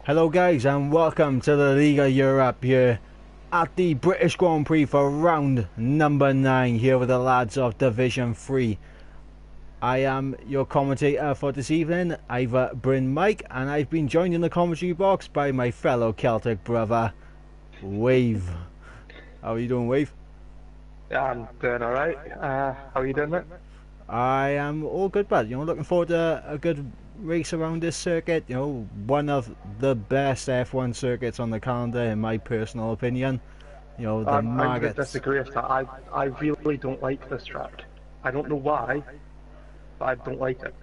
Hello guys and welcome to the Liga Europe here at the British Grand Prix for round number 9 here with the lads of Division 3. I am your commentator for this evening, Ivor Bryn Mike, and I've been joined in the commentary box by my fellow Celtic brother, Wave. How are you doing, Wave? Yeah, I'm doing alright. How are you doing, mate? I am all good, bud. Looking forward to a good race around this circuit. One of the best F1 circuits on the calendar, in my personal opinion. The I'm going to maggots. disagree with that. I really don't like this track. I don't know why, but I don't like it.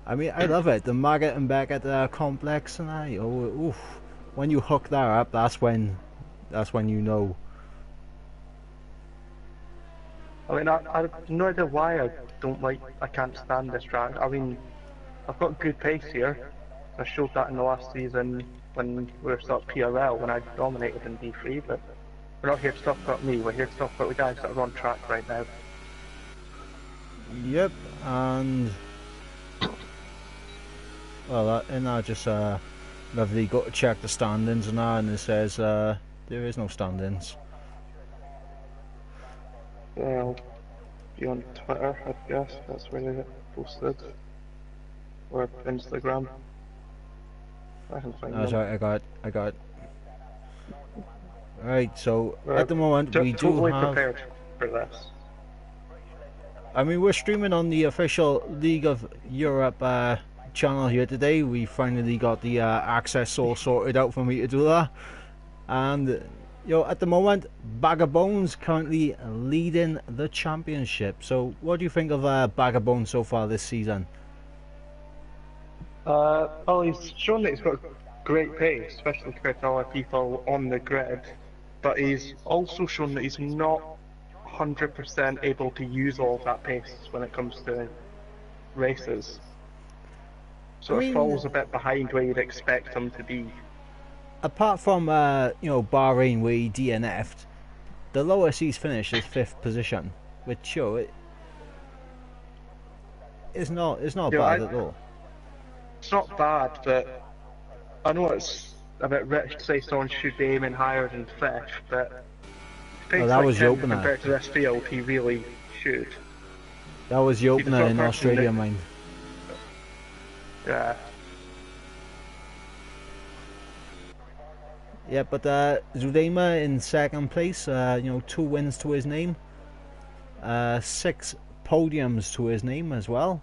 I mean, I love it. The Maggot and Beckett complex, and oof. When you hook that up, that's when you know. I mean, I have no idea why I can't stand this track. I mean, I've got good pace here. I showed that in the last season when we were still at PRL, when I dominated in D3, but we're not here to talk about me, we're here to talk about the guys that are on track right now. Yep, and well, and I just lovely got to check the standings and it says there is no standings. Well, be on Twitter, I guess, that's where they get posted. Or Instagram. I can find them. Sorry, I got it. Right, so We're at the moment we do totally have. prepared for this. I mean, we're streaming on the official League of Europe channel here today. We finally got the access all sorted out for me to do that. And, at the moment, Bag of Bones currently leading the championship. So, what do you think of Bag of Bones so far this season? Well, he's shown that he's got great pace, especially compared to other people on the grid. But he's also shown that he's not 100% able to use all of that pace when it comes to races. So it falls a bit behind where you'd expect him to be. Apart from Bahrain where he DNF'd, the lowest he's finished is 5th position, which it's not bad at all. It's not bad, but I know it's a bit rich to say someone should be aiming higher than 5th, but that was the opener. Compared to this field, he really should. That was the opener in Australia, mind. Yeah. Yeah, but Zudema in 2nd place, 2 wins to his name, 6 podiums to his name as well.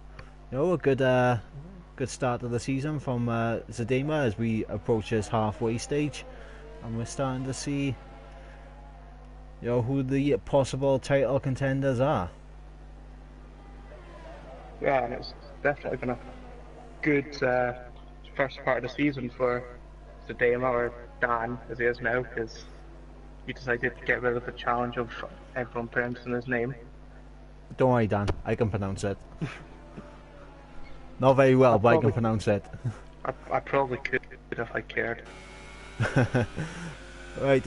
A good start of the season from Zudema as we approach his halfway stage, and we're starting to see who the possible title contenders are. Yeah, and it's definitely been a good first part of the season for Zudema, or Dan as he is now, because he decided to get rid of the challenge of everyone pronouncing his name. Don't worry, Dan, I can pronounce it. Not very well, but I can pronounce it. I probably could if I cared. Right,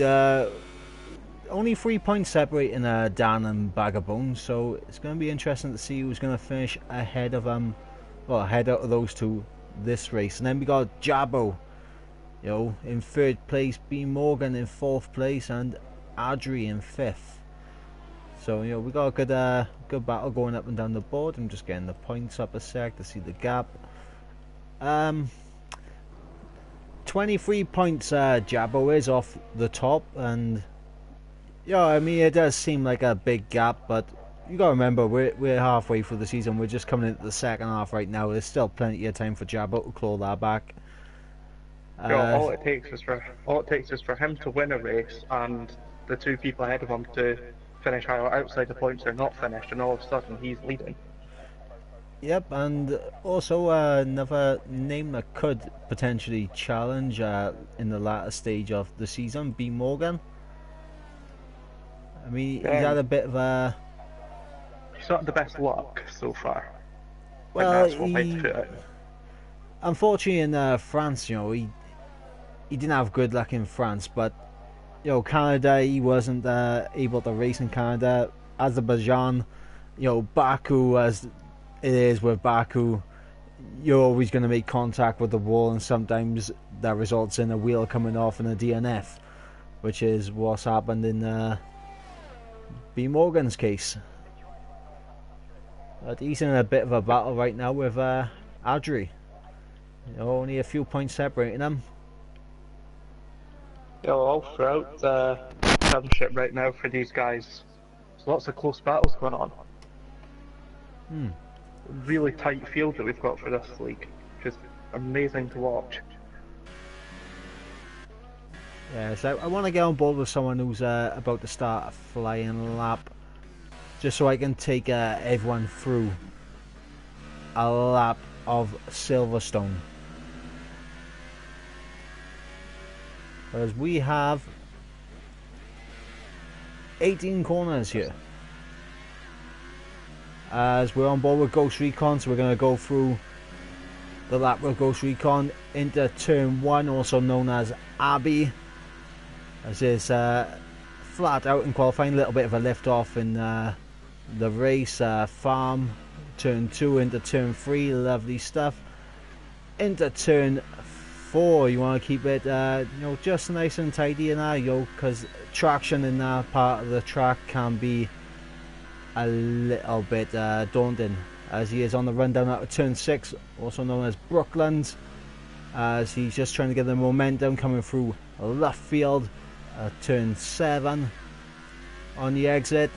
only 3 points separating Dan and Bag of Bones, so it's going to be interesting to see who's going to finish ahead of ahead of those two this race. And then we got Jabo, in 3rd place, B Morgan in 4th place, and Adri in 5th. So we got a good battle going up and down the board. I'm just getting the points up a sec to see the gap. 23 points Jabo is off the top, and I mean, it does seem like a big gap, but you gotta remember we're halfway through the season. We're just coming into the second half right now. There's still plenty of time for Jabo to claw that back. All it takes is for him to win a race and the 2 people ahead of him to finish outside the points are not finished, and all of a sudden he's leading. Yep, and also another name that could potentially challenge in the latter stage of the season, B Morgan. I mean, he's had a bit of a... He's not the best luck so far. Well, that's what makes it. Unfortunately in France, he didn't have good luck in France, but Canada, he wasn't able to race in Canada. Azerbaijan, Baku, as it is with Baku, you're always going to make contact with the wall, and sometimes that results in a wheel coming off and a DNF, which is what's happened in B Morgan's case. But he's in a bit of a battle right now with Adri. Only a few points separating them. Yeah, well, all throughout the championship right now for these guys, there's lots of close battles going on. Really tight field that we've got for this league, which is amazing to watch. Yeah, so I want to get on board with someone who's about to start a flying lap, just so I can take everyone through a lap of Silverstone. Because we have 18 corners here. As we're on board with Ghost Recon, so we're going to go through the lap with Ghost Recon into turn 1, also known as Abbey. As is flat out in qualifying, a little bit of a lift off in the race. Farm, turn 2 into turn 3, lovely stuff. Into turn 4, you want to keep it just nice and tidy in there, because traction in that part of the track can be a little bit daunting, as he is on the run down out of turn 6, also known as Brooklands, as he's just trying to get the momentum coming through left field. Turn 7 on the exit,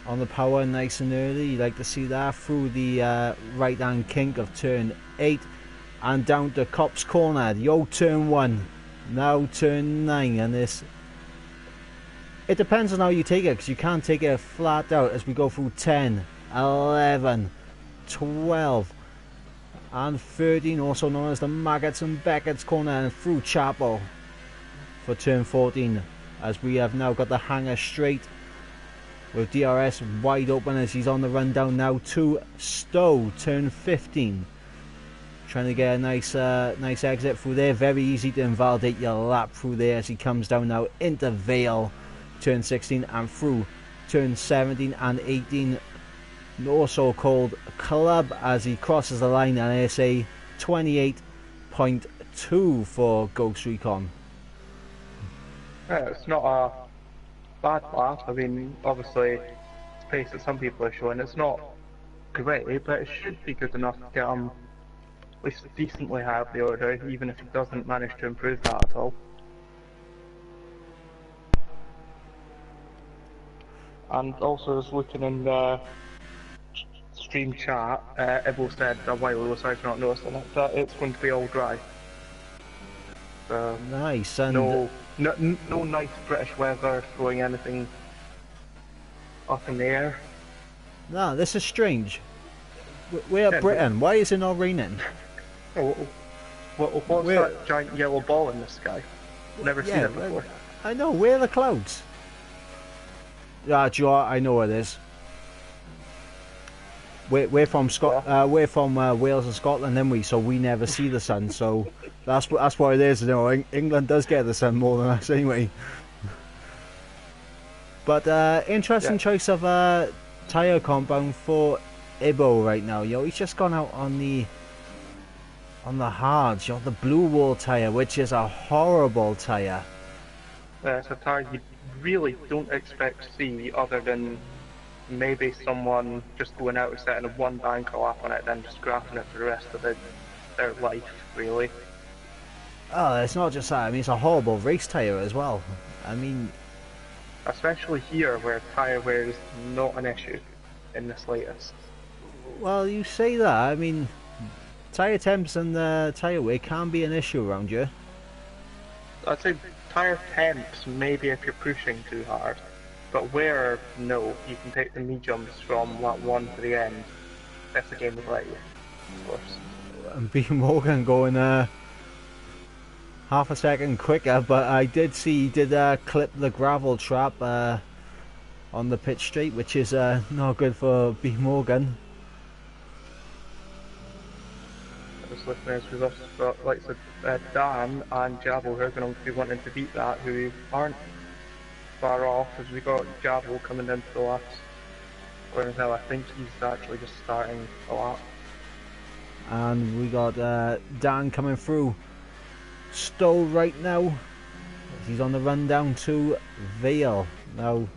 on the power, nice and early. You like to see that through the right hand kink of turn 8 and down to Cops Corner, the old turn 1, now turn 9. And this, it depends on how you take it, because you can't take it flat out as we go through 10, 11, 12 and 13, also known as the Maggots and Beckett's Corner, and through Chapel for turn 14, as we have now got the hanger straight with DRS wide open as he's on the run down now to Stowe, turn 15. Trying to get a nice exit through there. Very easy to invalidate your lap through there as he comes down now into Vale, turn 16, and through turn 17 and 18. Also called Club, as he crosses the line, and it's a 28.2 for Ghost Recon. Yeah, it's not a bad lap. I mean, obviously, the pace that some people are showing, it's not great, but it should be good enough to get him at least decently high up the order, even if he doesn't manage to improve that at all. And also, I was looking in the stream chat, Ibo said a while ago, sorry for not noticing it, that it's going to be all dry. So, nice, and no nice British weather throwing anything up in the air. No, this is strange. We're Britain. Why is it not raining? What's that giant yellow ball in the sky? Never seen it before. I know. Where are the clouds? Yeah, do you know what? I know what it is. We're from we're from Wales and Scotland, then so we never see the sun. So that's what it is. You know, England does get the sun more than us anyway. But interesting choice of tyre compound for Ibo right now. He's just gone out on the hards. The blue wall tyre, which is a horrible tyre. It's a tyre you really don't expect to see, other than maybe someone just going out and setting a one bank lap on it, then just scrapping it for the rest of their life, really. Oh, it's not just that. I mean, it's a horrible race tyre as well. I mean, especially here, where tyre wear is not an issue in the slightest. Well, you say that. I mean, tyre temps and tyre wear can be an issue around you. I'd say tyre temps maybe if you're pushing too hard, but wear, no. You can take the mediums from lap 1 to the end if the game will let you, of course. And B Morgan going half a second quicker, but I did see he did clip the gravel trap on the pit straight, which is not good for B Morgan. Just looking as we've also got, like I said, Dan and Jabo who are going to be wanting to beat that, who aren't far off, as we got Jabo coming into the last corner now. I think he's actually just starting a lap. And we got Dan coming through Stowe right now. He's on the run down to Vale. Now,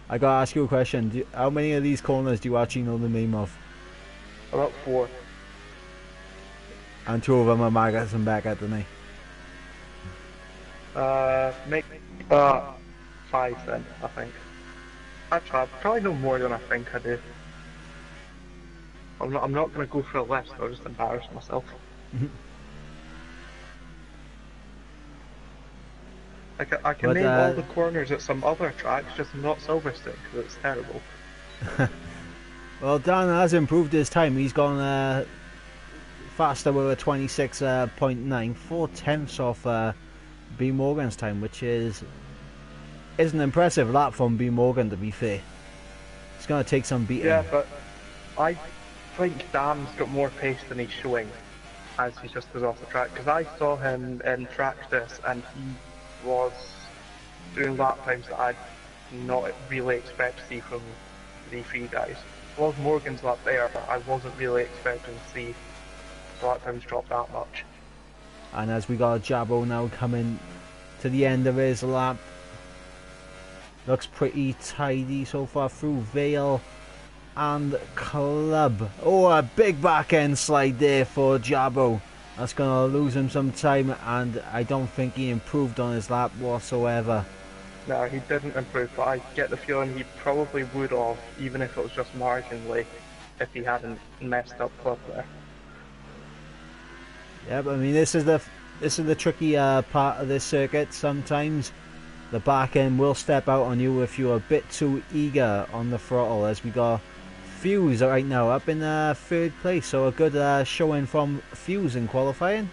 I gotta ask you a question. How many of these corners do you actually know the name of? About 4. And 2 of them are Maggotts and Beckett, aren't they? Make 5 then, I think. Actually, I probably know more than I think I do. I'm not going to go for a list. I'll just embarrass myself. I can name all the corners at some other tracks, just not Silverstone, because it's terrible. Well, Dan has improved his time. He's gone faster with a 26.9, 4/10 off B Morgan's time, which is an impressive lap from B Morgan, to be fair. It's going to take some beating. Yeah, but I think Dan's got more pace than he's showing as he just goes off the track, because I saw him in practice and he was doing lap times that I'd not really expect to see from the three guys. It was Morgan's lap there, but I wasn't really expecting to see the lap times drop that much. And as we got Jabbo now coming to the end of his lap, looks pretty tidy so far through Vale and Club. Oh, a big back end slide there for Jabbo. That's going to lose him some time, and I don't think he improved on his lap whatsoever. No, he didn't improve, but I get the feeling he probably would have, even if it was just marginally, if he hadn't messed up Club there. Yeah, but I mean, this is the tricky part of this circuit. Sometimes the back end will step out on you if you're a bit too eager on the throttle. As we got Fuse right now up in 3rd place, so a good showing from Fuse in qualifying.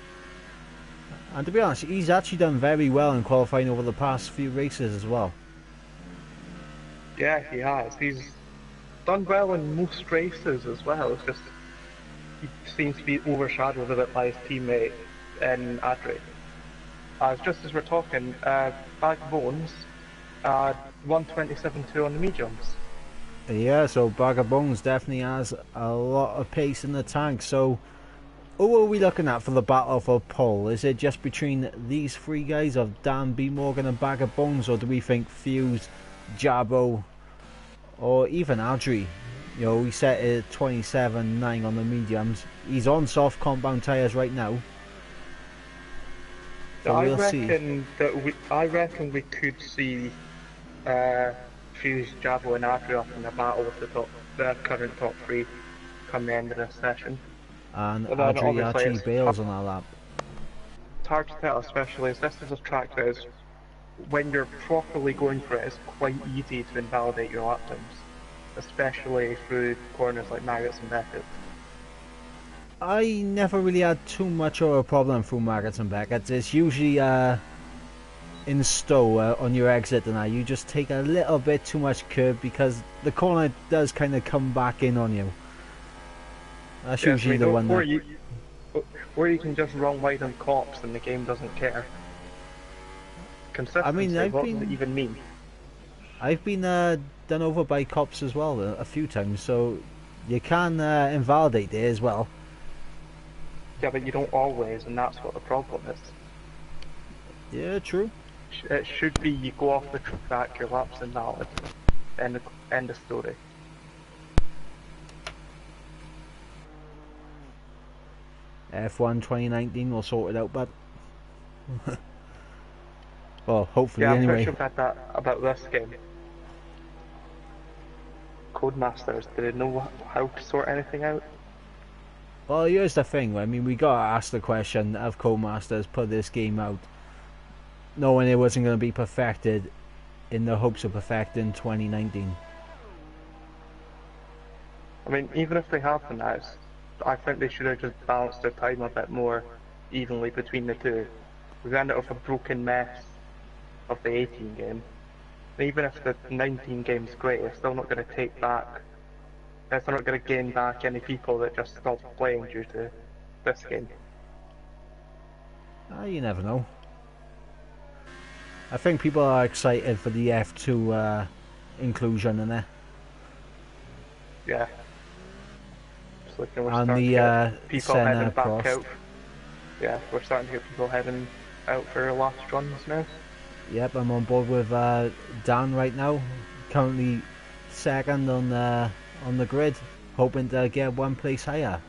And to be honest, he's actually done very well in qualifying over the past few races as well. Yeah, he has. He's done well in most races as well. It's just he seems to be overshadowed a bit by his teammate in Adri. Just as we're talking, Bag of Bones, 127.2 on the mediums. Yeah, so Bag of Bones definitely has a lot of pace in the tank. So who are we looking at for the battle for pole? Is it just between these 3 guys of Dan, B Morgan and Bag of Bones, or do we think Fuse, Jabbo, or even Adri? You know, we set it 27.9 on the mediums. He's on soft compound tyres right now. So I reckon we could see Fuse, Jabbo and Adri up in the battle with the current top 3 come the end of this session. And Adri actually bails on our lap. It's hard to tell, especially as this is a track that is, when you're properly going for it, it's quite easy to invalidate your lap times, especially through corners like Maggotts and Beckett. I never really had too much of a problem through Maggotts and Beckett. It's usually in Stowe on your exit, and you just take a little bit too much curb because the corner does kind of come back in on you. That's usually the one. Or you can just run wide on cops and the game doesn't care. Consistency, I mean, what does it even mean? I've been done over by cops as well a few times, so you can invalidate it as well. Yeah, but you don't always, and that's what the problem is. Yeah, true. It should be you go off the track, your lap's invalid. End of story. F1 2019 will sort it out, but well, hopefully yeah, I'm anyway. pretty sure I've had that about this game. Codemasters, do they know how to sort anything out? Well, here's the thing. I mean, we got to ask the question: have Codemasters put this game out knowing it wasn't going to be perfected in the hopes of perfecting 2019? I mean, even if they have done that, I think they should have just balanced their time a bit more evenly between the two. We've ended up with a broken mess of the 18 game. And even if the 19 game's great, it's still not going to take back. It's not going to gain back any people that just stopped playing due to this game. You never know. I think people are excited for the F2 inclusion in there. Yeah. Like, we're And starting to the get people Senna heading back Prost. out. Yeah, we're starting to get people heading out for last runs now. Yep, I'm on board with Dan right now. Currently second on the grid, hoping to get one place higher.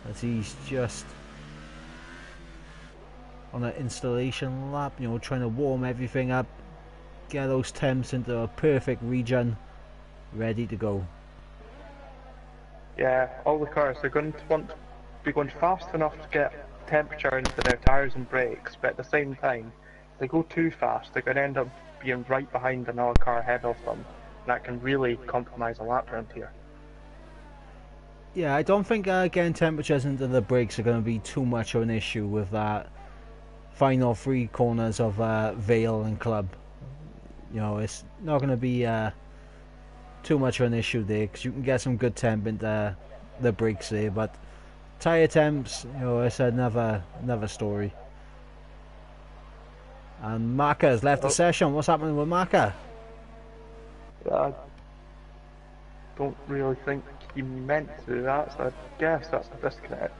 As he's just on an installation lap, trying to warm everything up, get those temps into a perfect region, ready to go. Yeah, all the cars are going to want to be going fast enough to get temperature into their tyres and brakes, but at the same time, if they go too fast, they're going to end up being right behind another car ahead of them, and that can really compromise a lap round here. Yeah, I don't think getting temperatures into the brakes are going to be too much of an issue with that final three corners of Vale and Club. It's not going to be too much of an issue there, because you can get some good temp into the brakes there, but tyre temps, it's another story. And Maka has left the session. What's happening with Maka? I don't really think he meant to do that, so I guess that's a disconnect.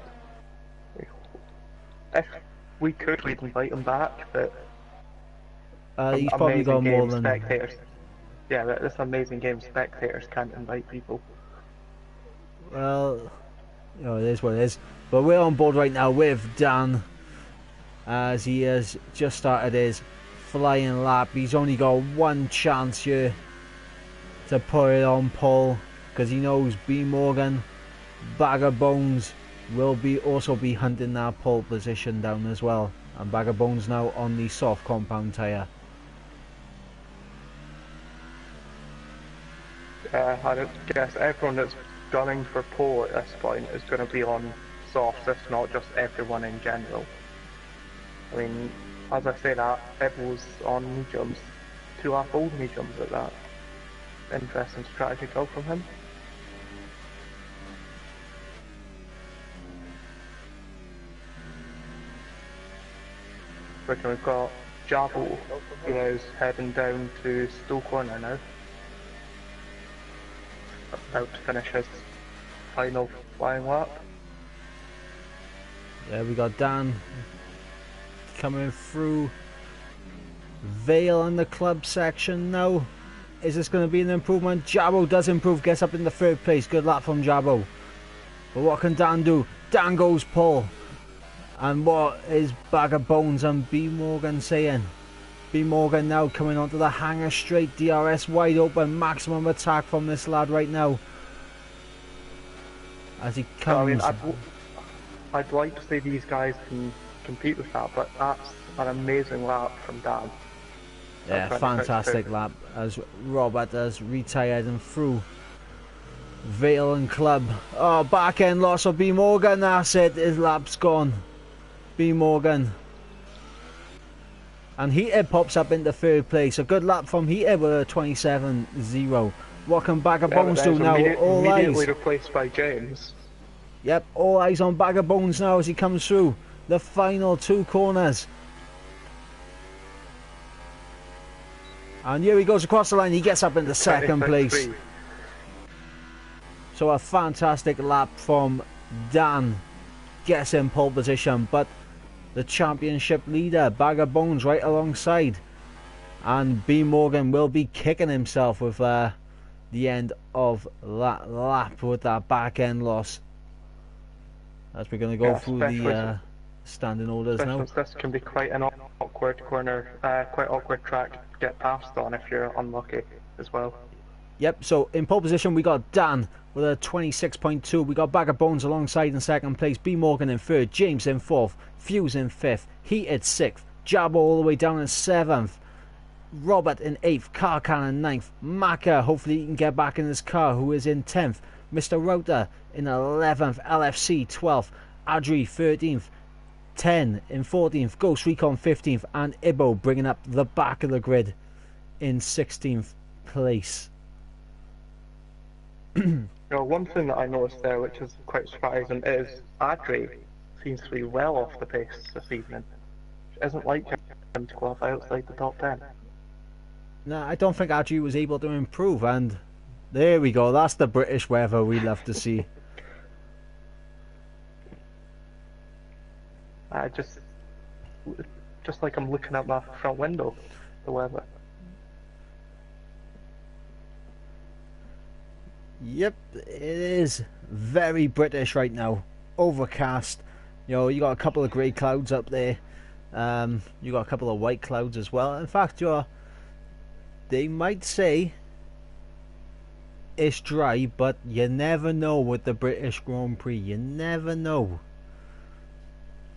If we could, we'd invite him back, but He's probably got more than spectators. Yeah, but this amazing game, spectators can't invite people. Well, it is what it is. But we're on board right now with Dan, as he has just started his flying lap. He's only got one chance here to put it on pole, because he knows B Morgan, Bag of Bones will also be hunting that pole position down as well. And Bag of Bones now on the soft compound tyre. I guess everyone that's gunning for pole at this point is going to be on softs, if not just everyone in general. I mean, as I say that, everyone's on mediums, 2.5 old mediums at that. Interesting strategy call from him. We've got Jabo, who is heading down to Stowe Corner now. About to finish his final flying lap. Yeah, we got Dan coming through Vale in the club section now. Is this going to be an improvement? Jabo does improve, gets up in the third place. Good lap from Jabo. But what can Dan do? Dan goes pole. And what is Bag of Bones and B Morgan saying? B Morgan now coming onto the hanger straight. DRS wide open. Maximum attack from this lad right now. As he comes. I mean, I'd like to say these guys can compete with that, but that's an amazing lap from Dan. Yeah, fantastic lap as Robert has retired and through Vale and Club. Oh, back end loss of B Morgan. That's it. His lap's gone. B Morgan. And Heater pops up into third place. A good lap from Heater with a 27.0. What can Bag of Bones do now? All eyes. Immediately replaced by James. Yep, all eyes on Bag of Bones now as he comes through the final two corners. And here he goes across the line. He gets up into second place. So a fantastic lap from Dan. Gets in pole position, but the championship leader, Bag of Bones, right alongside. And B Morgan will be kicking himself with the end of that lap with that back end loss. As we're going to go through the standing orders now. This can be quite an awkward corner, quite awkward track to get past on if you're unlucky as well. Yep, so in pole position we got Dan with a 26.2. We got Bag of Bones alongside in second place. B Morgan in third. James in fourth. Fuse in fifth. Heated sixth. Jabbo all the way down in seventh. Robert in eighth. Karkan in ninth. Maka, hopefully he can get back in his car, who is in 10th. Mr. Rota in 11th. LFC 12th. Adri 13th. 10 in 14th. Ghost Recon 15th. And Ibo bringing up the back of the grid in 16th place. One thing that I noticed there, which is quite surprising, is Adri seems to be well off the pace this evening. It isn't like him to qualify outside the top 10. No, I don't think Adri was able to improve, and there we go. That's the British weather we love to see. I just like I'm looking out my front window, the weather. Yep, it is very British right now. Overcast. You know, you got a couple of grey clouds up there. You got a couple of white clouds as well. In fact, they might say it's dry, but you never know with the British Grand Prix. You never know.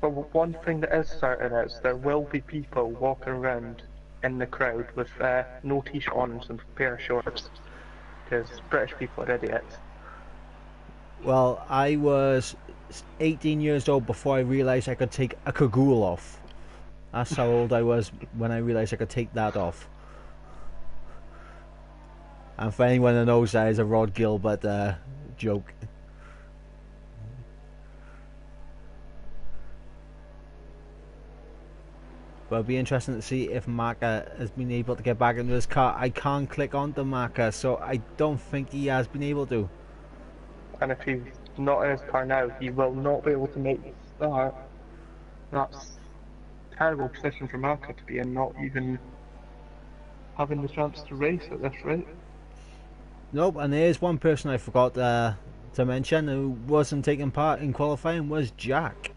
But one thing that is certain is there will be people walking around in the crowd with no t-shirt on and some pair of shorts, because British people are idiots. Well, I was 18 years old before I realised I could take a cagoule off. That's how old I was when I realised I could take that off. And for anyone that knows, that is a Rod Gilbert joke. But it'll be interesting to see if Maka has been able to get back into his car. I can't click onto Maka, so I don't think he has been able to. And if he's not in his car now, he will not be able to make the start. That's a terrible position for Marco to be in, not even having the chance to race at this rate. Nope, and there's one person I forgot to mention who wasn't taking part in qualifying was Jack,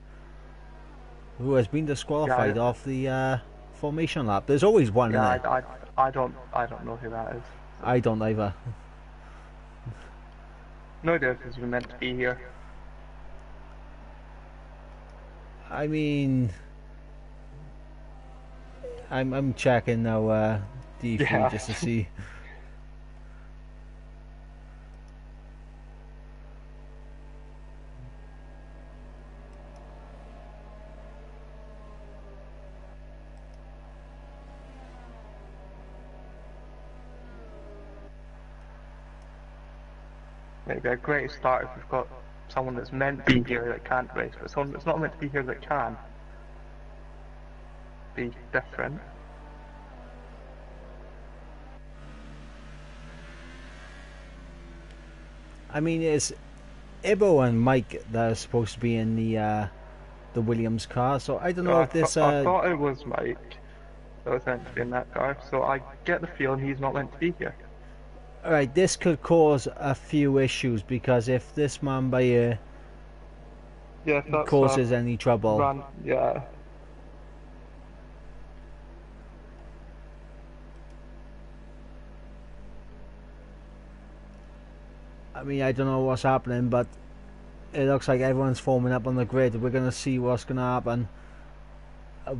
who has been disqualified off the formation lap. There's always one in there. I don't know who that is. I don't either. No idea if he's even meant to be here. I mean, I'm checking now D3 just to see. Maybe a great start if we've got someone that's meant to be here that can't race, but someone that's not meant to be here that can. Be different. I mean, it's Ibo and Mike that are supposed to be in the Williams car, so I don't know if this. I thought it was Mike that was meant to be in that car, so I get the feeling he's not meant to be here. Alright, this could cause a few issues because if this man by here causes any trouble. Yeah. I mean, I don't know what's happening, but it looks like everyone's forming up on the grid. We're going to see what's going to happen.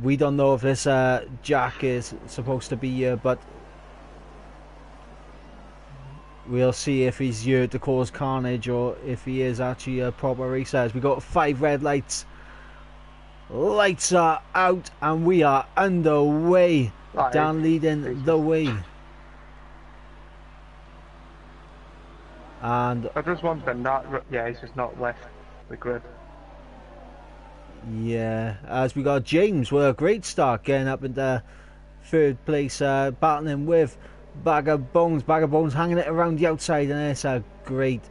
We don't know if this Jack is supposed to be here, but we'll see if he's here to cause carnage or if he is actually a proper racer. As we got 5 red lights. Lights are out and we are underway. Dan leading the way. And I just wondering he's just not left the grid. Yeah, as we got James with a great start, getting up into 3rd place, battling with Bag of Bones. Bag of Bones hanging it around the outside, and it's a great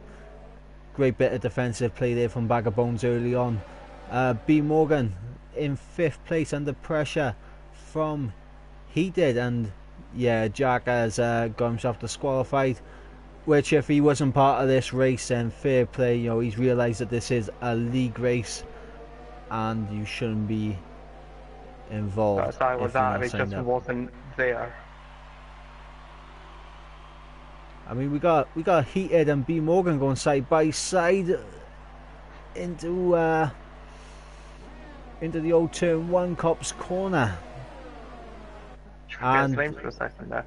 bit of defensive play there from Bag of Bones early on. B Morgan in 5th place under pressure from Heated, and yeah, Jack has got himself disqualified. Which, if he wasn't part of this race, then fair play. You know, he's realised that this is a league race, and you shouldn't be involved. That's how it was that. It just wasn't there. I mean, we got Heated and B Morgan going side by side into the old turn 1 Cops corner. And name for a second there.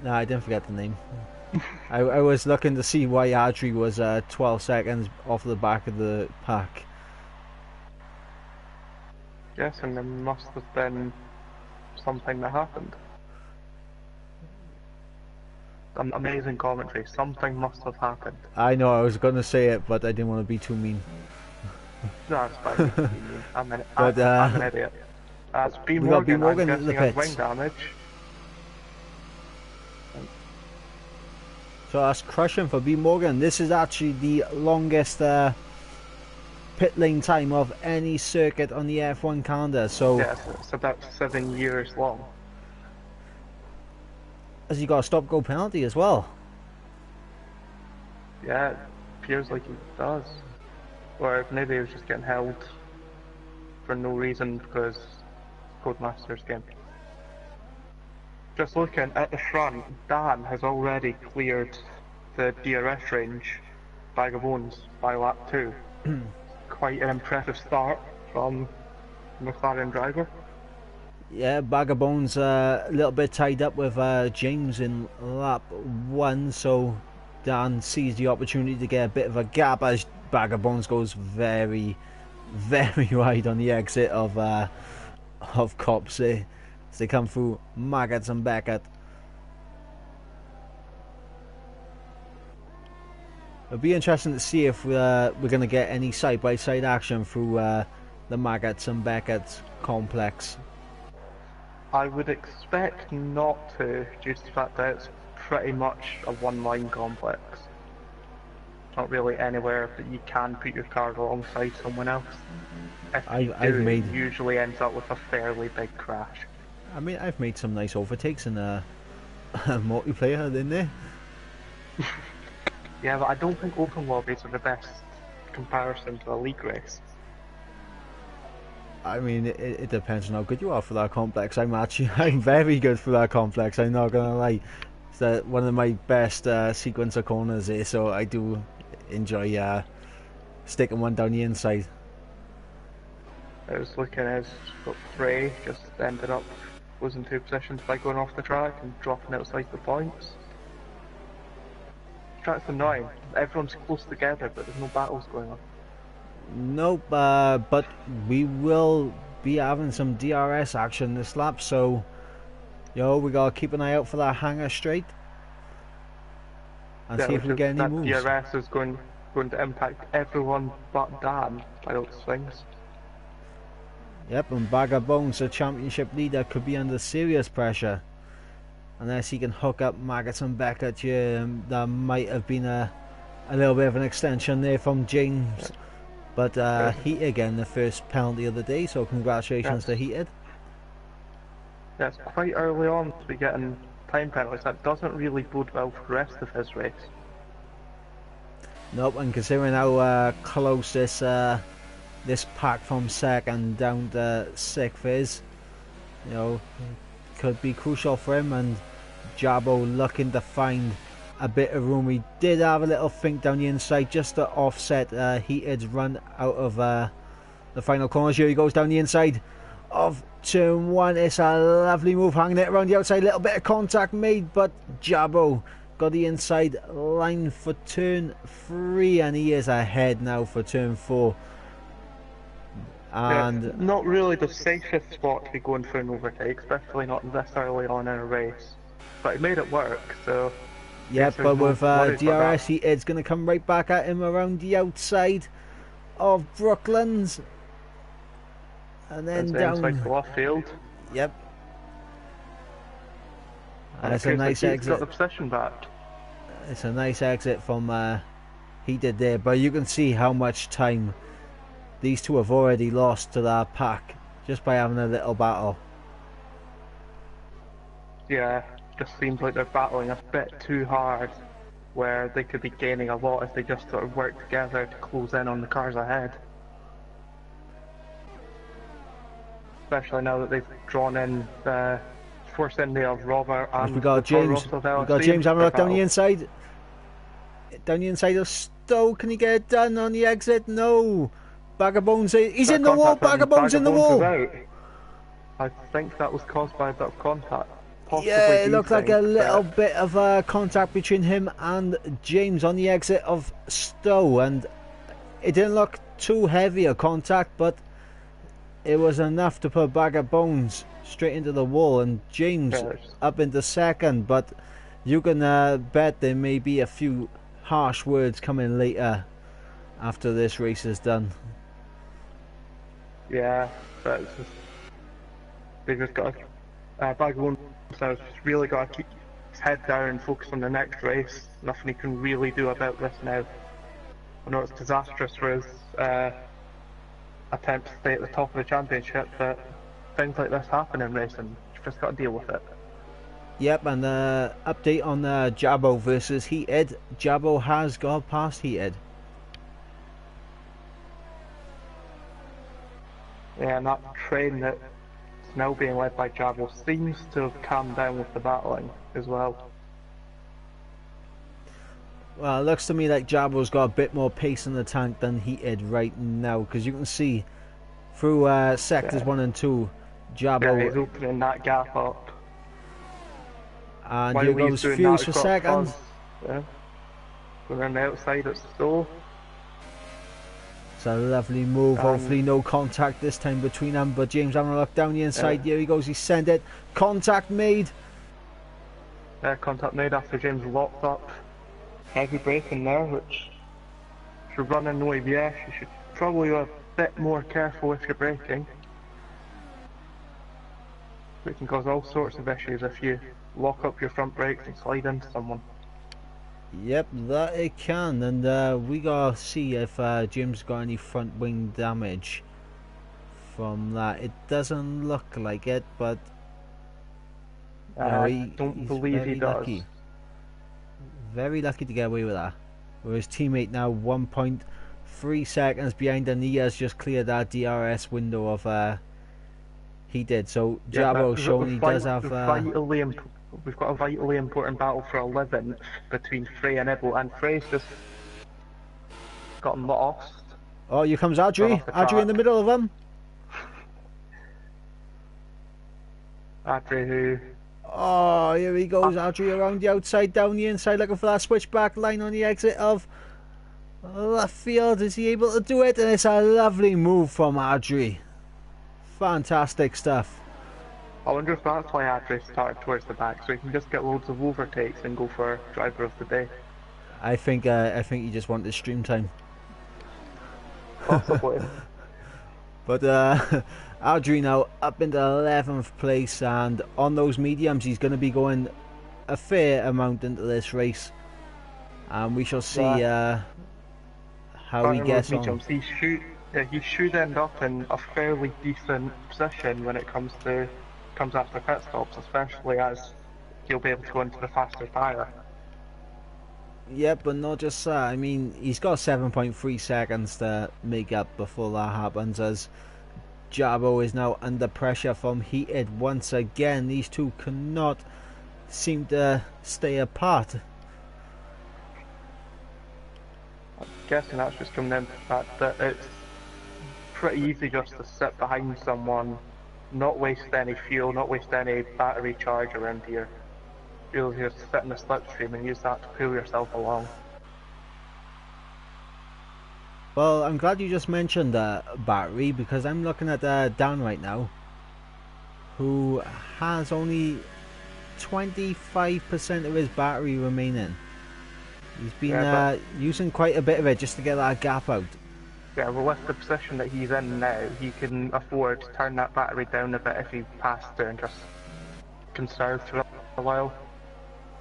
No, I didn't forget the name. I was looking to see why Adri was 12 seconds off the back of the pack. Yes, and there must have been something that happened. Amazing commentary. Something must have happened. I know, I was going to say it, but I didn't want to be too mean. No, it's fine. I'm an idiot. It's B Morgan in the pits. Wing damage. So that's crushing for B Morgan. This is actually the longest pit lane time of any circuit on the F1 calendar. So Yeah, it's about 7 years long. has he got a stop-go penalty as well? Yeah, it appears like he does. Or maybe he was just getting held for no reason because Codemaster's game. Just looking at the front, Dan has already cleared the DRS range, Bag of Bones, by lap 2. Quite an impressive start from McLaren driver. Yeah, Bag of Bones a little bit tied up with James in lap 1, so Dan sees the opportunity to get a bit of a gap as Bag of Bones goes very, very wide on the exit of Cops as they come through Maggots and Beckett. It'll be interesting to see if we're going to get any side-by-side action through the Maggots and Beckett complex. I would expect not to, due to the fact that it's pretty much a one-line complex. Not really anywhere that you can put your car alongside someone else. If you do, it usually ends up with a fairly big crash. I mean, I've made some nice overtakes in multiplayer, didn't they? Yeah, but I don't think open lobbies are the best comparison to a league race. I mean, it depends on how good you are for that complex. I'm very good for that complex. I'm not gonna lie. It's one of my best sequencer corners here, so I do enjoy sticking one down the inside. I was looking as Frey just ended up losing 2 positions by going off the track and dropping outside the points. The track's annoying. Everyone's close together, but there's no battles going on. Nope, but we will be having some DRS action this lap, so we gotta keep an eye out for that hanger straight and see if we get any moves. DRS is going to impact everyone but Dan by those things. Yep, and Bag of Bones, the championship leader, could be under serious pressure unless he can hook up Maggots and Beckett. That might have been a little bit of an extension there from James. But Heat again, the first penalty of the day, so congratulations to Heated. Yeah, it's quite early on to be getting time penalties. That doesn't really bode well for the rest of his race. Nope, and considering how close this pack from second down to 6th is, could be crucial for him, and Jabo looking to find a bit of room. We did have a little think down the inside just to offset Heated's run out of the final corners. Here he goes down the inside of turn 1. It's a lovely move, hanging it around the outside. Little bit of contact made, but Jabo got the inside line for turn 3, and he is ahead now for turn 4. And yeah, not really the safest spot to be going for an overtake, especially not this early on in a race. But he made it work, so... Yeah, but with DRS, it's going to come right back at him around the outside of Brooklands. And then down... inside the left field. Yep. And it's a nice exit. Got the position back. It's a nice exit from Heated there, but you can see how much time these two have already lost to that pack just by having a little battle. Yeah, just seems like they're battling a bit too hard, where they could be gaining a lot if they just sort of work together to close in on the cars ahead. Especially now that they've drawn in Force India of Robert and we got James. We got James having a look down the inside. Down the inside of Stowe. Can he get it done on the exit? No. Bag of Bones. He's in the wall. Bag of Bones in the wall. I think that was caused by a bit of contact. Possibly yeah, it looked like a little bit of contact between him and James on the exit of Stowe, and it didn't look too heavy a contact, but it was enough to put Bag of Bones straight into the wall, and James up into second. But you can bet there may be a few harsh words coming later after this race is done. Yeah, but it's just, they've just got Bag of Bones has really got to keep his head down and focus on the next race. Nothing he can really do about this now. I know it's disastrous for his attempt to stay at the top of the championship, but things like this happen in racing. You've just got to deal with it. Yep, and update on Jabo versus Heated. Jabo has got past Heated. Yeah, and that train that's now being led by Jabo seems to have calmed down with the battling as well. Well, it looks to me like Jabo's got a bit more pace in the tank than Heated right now, because you can see through sectors 1 and 2, Jabo... Yeah, he's opening that gap up. And While here goes Fuse for second. Yeah. Going on the outside, it's Stowe. It's a lovely move. Hopefully no contact this time between them, but James having a look down the inside. Here he goes, he sent it. Contact made. Yeah, contact made after James locked up. Heavy braking there, which if you're running no ABS, you should probably be a bit more careful if you're braking. It can cause all sorts of issues if you lock up your front brakes and slide into someone. Yep, that it can, and we gotta see if Jim's got any front wing damage from that. It doesn't look like it, but no, I don't believe he does. Lucky. Very lucky to get away with that. Where his teammate now 1.3 seconds behind, and he has just cleared that DRS window of he did. So Jabo showing he does have we've got a vitally important battle for 11th between Frey and Ibble, and Frey's just gotten lost. Oh, here comes Adri. Adri in the middle of them. Adri who... Oh, here he goes, Adri around the outside, down the inside, looking for that switchback line on the exit of left field. Is he able to do it? And it's a lovely move from Adri. Fantastic stuff. I wonder if that's why Adri started towards the back, so he can just get loads of overtakes and go for driver of the day. I think he just wanted stream time. Possibly. But Adri now up into 11th place, and on those mediums he's going to be going a fair amount into this race, and we shall see how he gets on. He should end up in a fairly decent position when it comes after pit stops, especially as he'll be able to go into the faster tyre. Yeah, but not just that. I mean, he's got 7.3 seconds to make up before that happens, as Jabo is now under pressure from Heated once again. These two cannot seem to stay apart. I'm guessing that's just coming down to the fact that it's pretty easy just to sit behind someone, not waste any fuel, not waste any battery charge around here. You'll just sit in the slipstream and use that to pull yourself along. Well, I'm glad you just mentioned battery, because I'm looking at Dan right now, who has only 25% of his battery remaining. He's been using quite a bit of it just to get that gap out. Yeah, well, with the position that he's in now, he can afford to turn that battery down a bit if he passed there and just conserve for a while.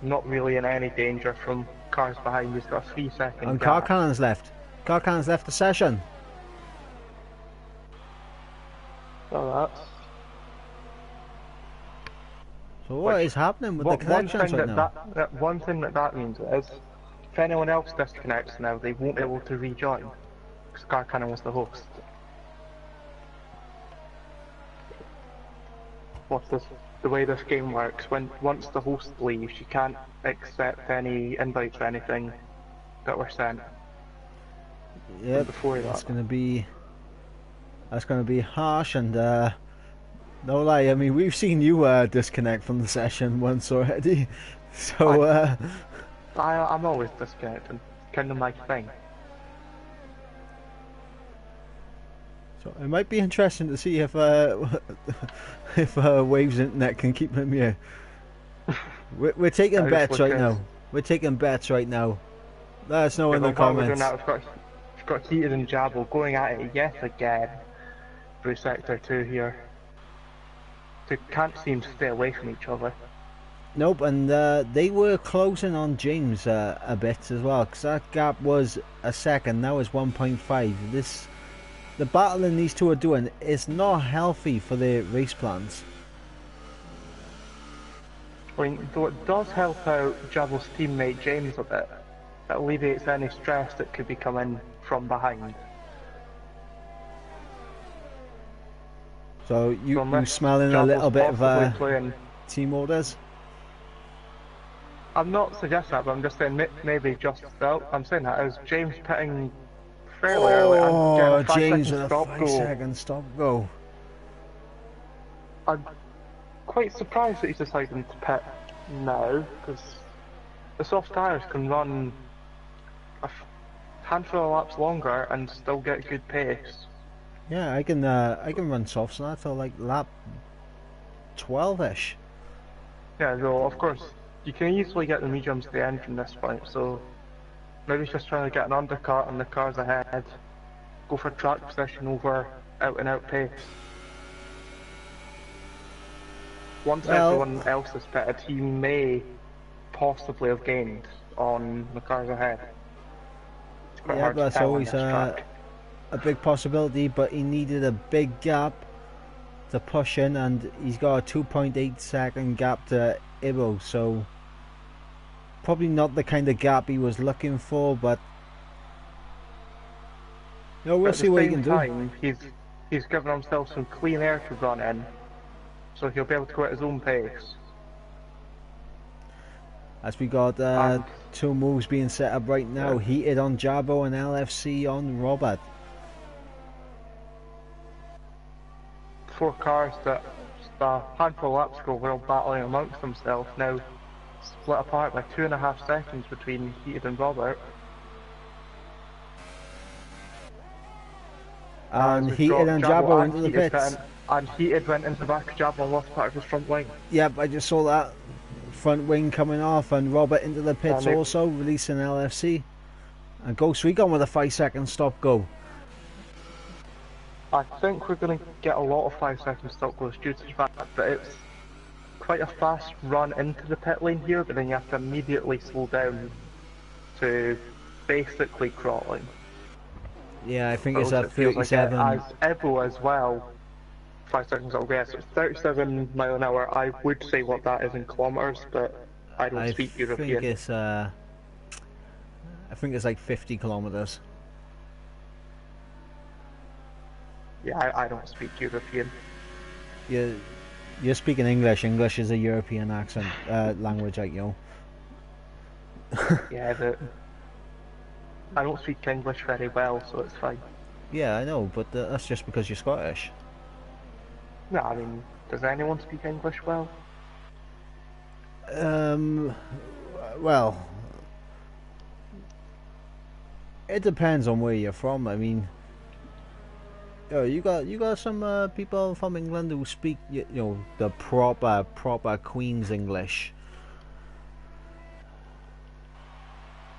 Not really in any danger from cars behind. He's got a 3 second And gap. Car Cannon's left. Car Cannon's left the session. So what is happening with the connections right now? One thing that means is, if anyone else disconnects now, they won't be able to rejoin, because Car Cannon was the host. What's this? The way this game works, once the host leaves, you can't accept any invites or anything that were sent. Yep, before that's gonna be harsh, and no lie, I mean, we've seen you disconnect from the session once already, so I'm always disconnecting, kind of my thing. So it might be interesting to see if Waves Internet can keep him here. We're taking bets right now. We're taking bets right now. Let us know in the comments. We've got Heated and Jabo going at it yet again through Sector 2 here. They can't seem to stay away from each other. Nope, and they were closing on James a bit as well, because that gap was a second, now it's 1.5. This the battling these two are doing is not healthy for their race plans. I mean, though it does help out Javel's teammate James a bit, it alleviates any stress that could be coming from behind. So you smelling a little bit of team orders? I'm not suggesting that, but I'm just saying maybe just out. I'm saying that as James pitting fairly early and getting a 5 James second with a stop 5 go. second stop go. I'm quite surprised that he's deciding to pit now, because the soft tyres can run a handful of laps longer and still get good pace. Yeah, I can run softs now till like lap 12ish. Yeah, though of course you can easily get the mediums to the end from this point, so maybe he's just trying to get an undercut on the cars ahead, go for track position over out and out pace. Once everyone else is pitted, he may possibly have gained on the cars ahead. It's quite hard to tell on this track. A big possibility, but he needed a big gap to push in, and he's got a 2.8 second gap to Ibo, so probably not the kind of gap he was looking for, but we'll see what he can do. He's given himself some clean air to run in, so he'll be able to go at his own pace. As we got two moves being set up right now, yeah. Heated on Jabo and LFC on Robert. 4 cars that a handful of laps ago were all battling amongst themselves, now split apart by 2.5 seconds between Heated and Robert. And Heated and Jabo into the pits. And Heated went into the back of Jabo and lost part of his front wing. Yep, I just saw that. Front wing coming off, and Robert into the pits also, releasing LFC. And Ghost Recon with a 5 second stop go. I think we're going to get a lot of 5 second stop goes due to the fact that it's quite a fast run into the pit lane here, but then you have to immediately slow down to basically crawling. Yeah, I think it's at 37. As Evo as well, 5 seconds stop go, yes, it's 37 mile an hour. I would say what that is in kilometres, but I don't speak European. I think it's like 50 kilometres. Yeah, I don't speak European. You're speaking English. English is a European accent language, like you know. Yeah, but I don't speak English very well, so it's fine. Yeah, I know, but that's just because you're Scottish. No, I mean, does anyone speak English well? Well, it depends on where you're from. I mean, you got some people from England who speak, the proper Queen's English.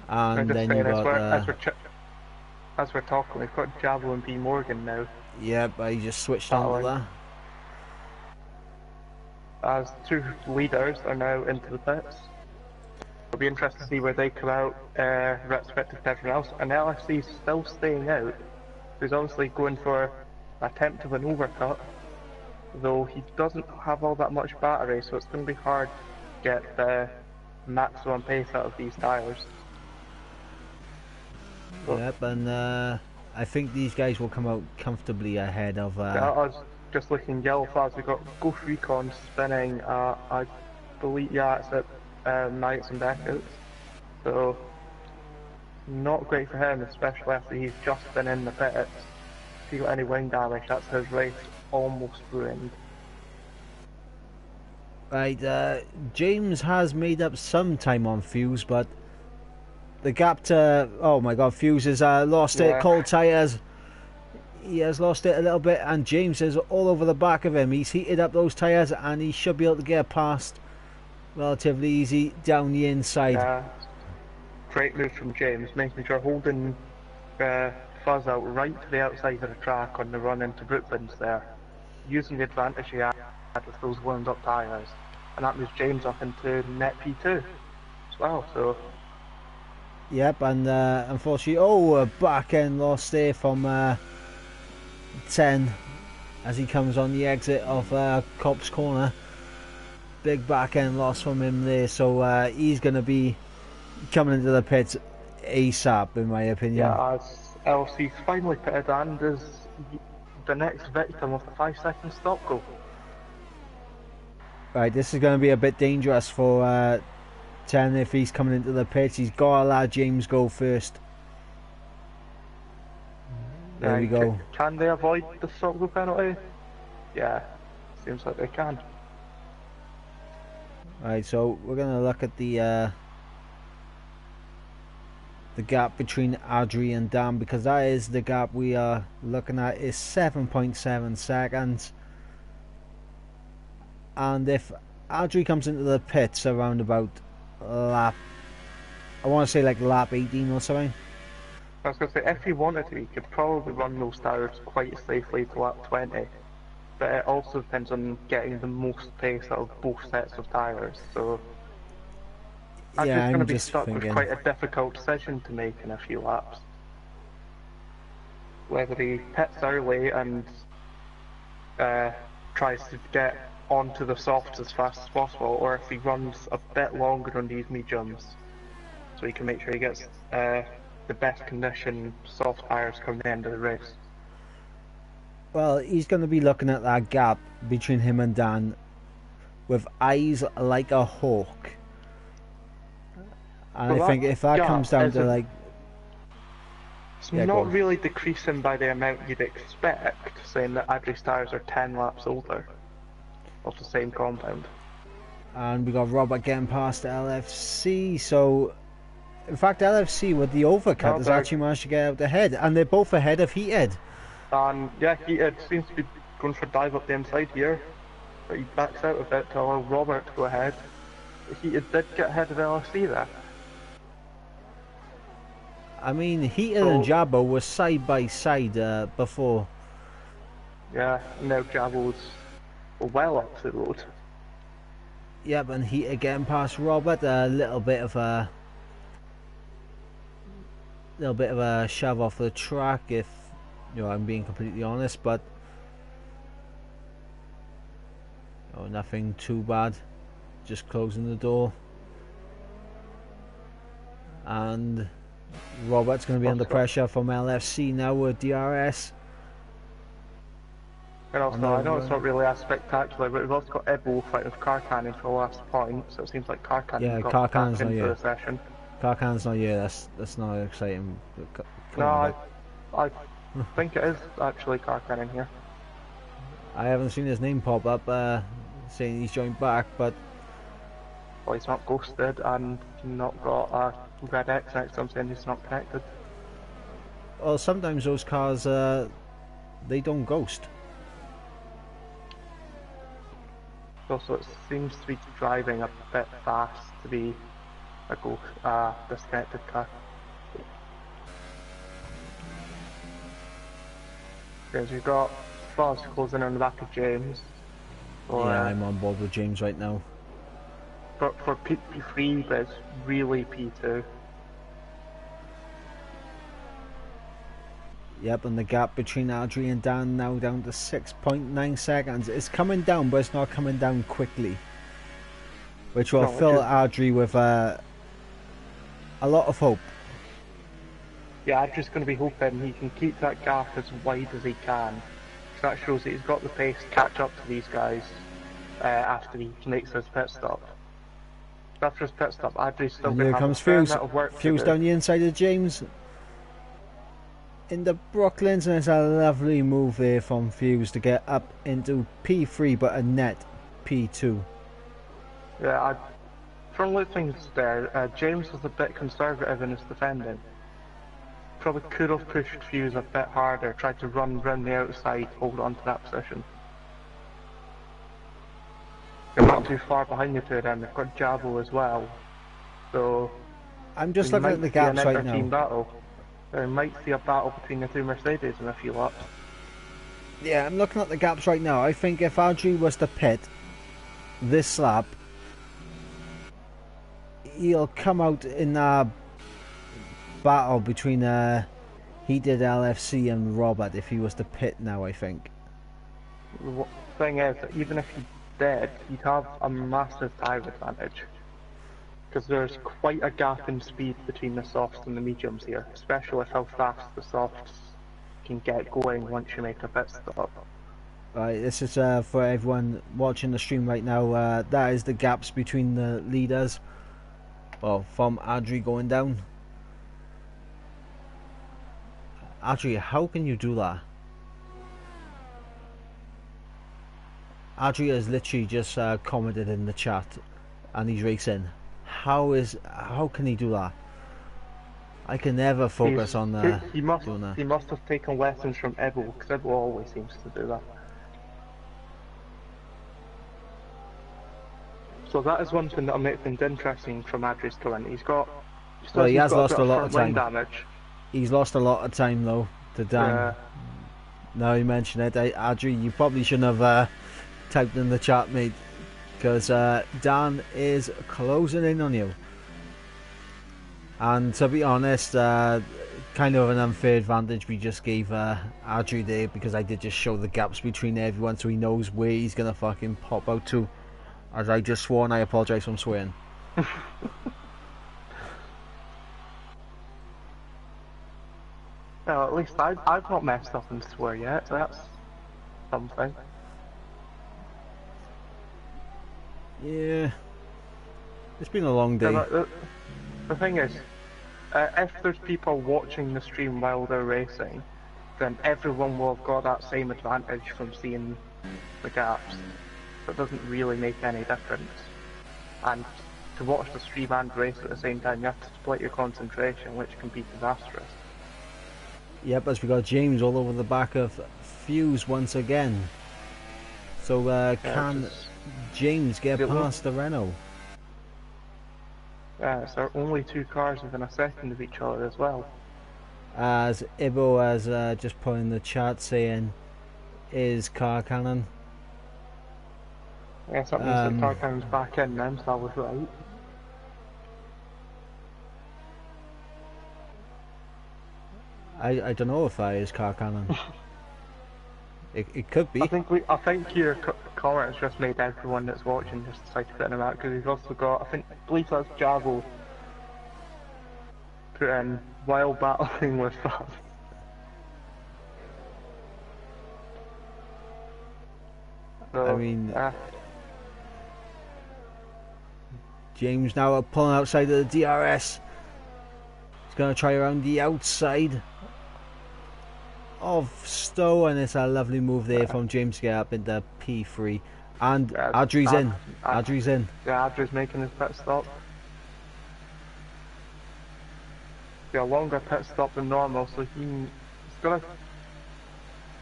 And then you got as we're talking, we've got Jabo and B Morgan now. Yep, I just switched on to that. As 2 leaders are now into the pits. It'll be interesting to see where they come out, respective to everyone else. And LFC is still staying out. He's obviously going for an attempt of an overcut, though he doesn't have all that much battery, so it's going to be hard to get the maximum pace out of these tyres. Yep, and I think these guys will come out comfortably ahead of... I was just looking yellow flags. We've got Ghost Recon spinning, I believe, yeah, it's at Knights and Beckett. So, not great for him, especially after he's just been in the pits. If he got any wing damage, that's his race almost ruined. Right, James has made up some time on Fuse, but the gap to... Oh my god, Fuse has lost it, cold tyres. He has lost it a little bit, and James is all over the back of him. He's heated up those tyres, and he should be able to get past relatively easy down the inside. Great move from James, making sure holding Fuzz out right to the outside of the track on the run into Brooklands there, using the advantage he had with those warmed up tyres, and that moves James up into net P2 as well. So yep, and unfortunately, a back end loss there from 10 as he comes on the exit of Copse Corner. Big back end loss from him there, so he's going to be coming into the pits ASAP, in my opinion. Yeah, as LC's finally pitted and is the next victim of the 5-second stop go. Right, this is going to be a bit dangerous for 10 if he's coming into the pits. He's got to let James go first. There we go. Can they avoid the stop go penalty? Yeah, seems like they can. Right, so we're going to look at the gap between Adri and Dan, because that is the gap we are looking at, is 7.7 seconds. And if Adri comes into the pits around about lap, I want to say like lap 18 or something. I was going to say, if he wanted to, he could probably run those tires quite safely to lap 20. But it also depends on getting the most pace out of both sets of tires, so... I'm just going to be stuck with quite a difficult decision to make in a few laps. Whether he pits early and tries to get onto the softs as fast as possible, or if he runs a bit longer on these mediums, so he can make sure he gets the best condition soft tires come the end of the race. Well, he's going to be looking at that gap between him and Dan with eyes like a hawk. And I think if that comes down to like... It's not really decreasing by the amount you'd expect, saying that Adri's tyres are 10 laps older of the same compound. And we got Robert getting past LFC, so... In fact, LFC with the overcut has actually managed to get out ahead, and they're both ahead of Heated. And yeah, Heated seems to be going for a dive up the inside here, but he backs out a bit to allow Robert to go ahead. Heated did get ahead of LFC there. I mean, Heated and Jabbo were side by side before. Yeah, now Jabbo's well up the road. Yep, and Heated getting past Robert, a little bit of a shove off the track, if I'm being completely honest, but nothing too bad. Just closing the door, and Robert's going to be under pressure from LFC now with DRS. And also, I know it's not really as spectacular, but we've also got Ebo fighting with Car Cannon for the last point, so it seems like Car Cannon got back into the session. Car Cannon's not here, that's not exciting. No, I think it is actually Car Cannon here. I haven't seen his name pop up saying he's joined back, but... Well, he's not ghosted and not got a red X next to him saying he's not connected. Well, sometimes those cars, they don't ghost. Also, it seems to be driving a bit fast to be a disconnected car. Because we've got Fuzz closing on the back of James. So, yeah, I'm on board with James right now. For P3, but it's really P2. Yep, and the gap between Adri and Dan now down to 6.9 seconds. It's coming down, but it's not coming down quickly, which will fill Adri with a lot of hope. Yeah, Adri's going to be hoping he can keep that gap as wide as he can. So that shows that he's got the pace to catch up to these guys after he makes his pit stop. After his pit stop, Adri's still going to have a fair amount of work to do. Fuse down the inside of James in the Brooklands, and it's a lovely move there from Fuse to get up into P3 but a net P2. Yeah, from the things there, James was a bit conservative in his defending. Probably could have pushed Fuse a bit harder, tried to run round the outside, hold on to that position. They're not too far behind the two of them, they've got Jabo as well. So I'm just looking at the gaps right now. Battle. We might see a battle between the two Mercedes in a few laps. Yeah, I'm looking at the gaps right now. I think if Adri was to pit this lap, he'll come out in a battle between He did LFC and Robert if he was to pit now, I think. The thing is, that even if he did, he'd have a massive tyre advantage. Because there's quite a gap in speed between the softs and the mediums here, especially with how fast the softs can get going once you make a pit stop. Right, this is for everyone watching the stream right now. That is the gaps between the leaders. Well, from Adri going down. Adri, how can you do that? Adri has literally just commented in the chat, and he's racing. How can he do that? I can never focus on he must doing that. He must have taken lessons from Ibo, because Ibo always seems to do that. So that is one thing that'll make things interesting from Adri's current. He has lost a lot of time. Damage. He's lost a lot of time though to Dan. Yeah. Now you mention it, Adri, you probably shouldn't have typed in the chat, mate, because Dan is closing in on you. And to be honest, kind of an unfair advantage we just gave Adri there, because I did just show the gaps between everyone so he knows where he's gonna fucking pop out to. As I just swore, and I apologise for swearing. Well, at least I've not messed up and swear yet, so that's something. Yeah. It's been a long day. The thing is, if there's people watching the stream while they're racing, then everyone will have got that same advantage from seeing the gaps. So it doesn't really make any difference. And to watch the stream and race at the same time, you have to split your concentration, which can be disastrous. Yep, as we got James all over the back of Fuse once again. So can James get past the Renault? Yeah, so only two cars within a second of each other as well. As Ibo has just put in the chat saying, is car cannon? Yes, that means the car cannon's back in then, so I was right. I don't know if that is car cannon. it could be. I think your comments just made everyone that's watching just decide to put in that, because we've also got, I believe that's Javo put in while battling with that. So, I mean, James now pulling outside of the DRS. He's going to try around the outside of Stowe, and it's a lovely move there from James to get up into P3. And Adri's in. Adri's in. Yeah, Adri's making his pit stop. A longer pit stop than normal, so he's going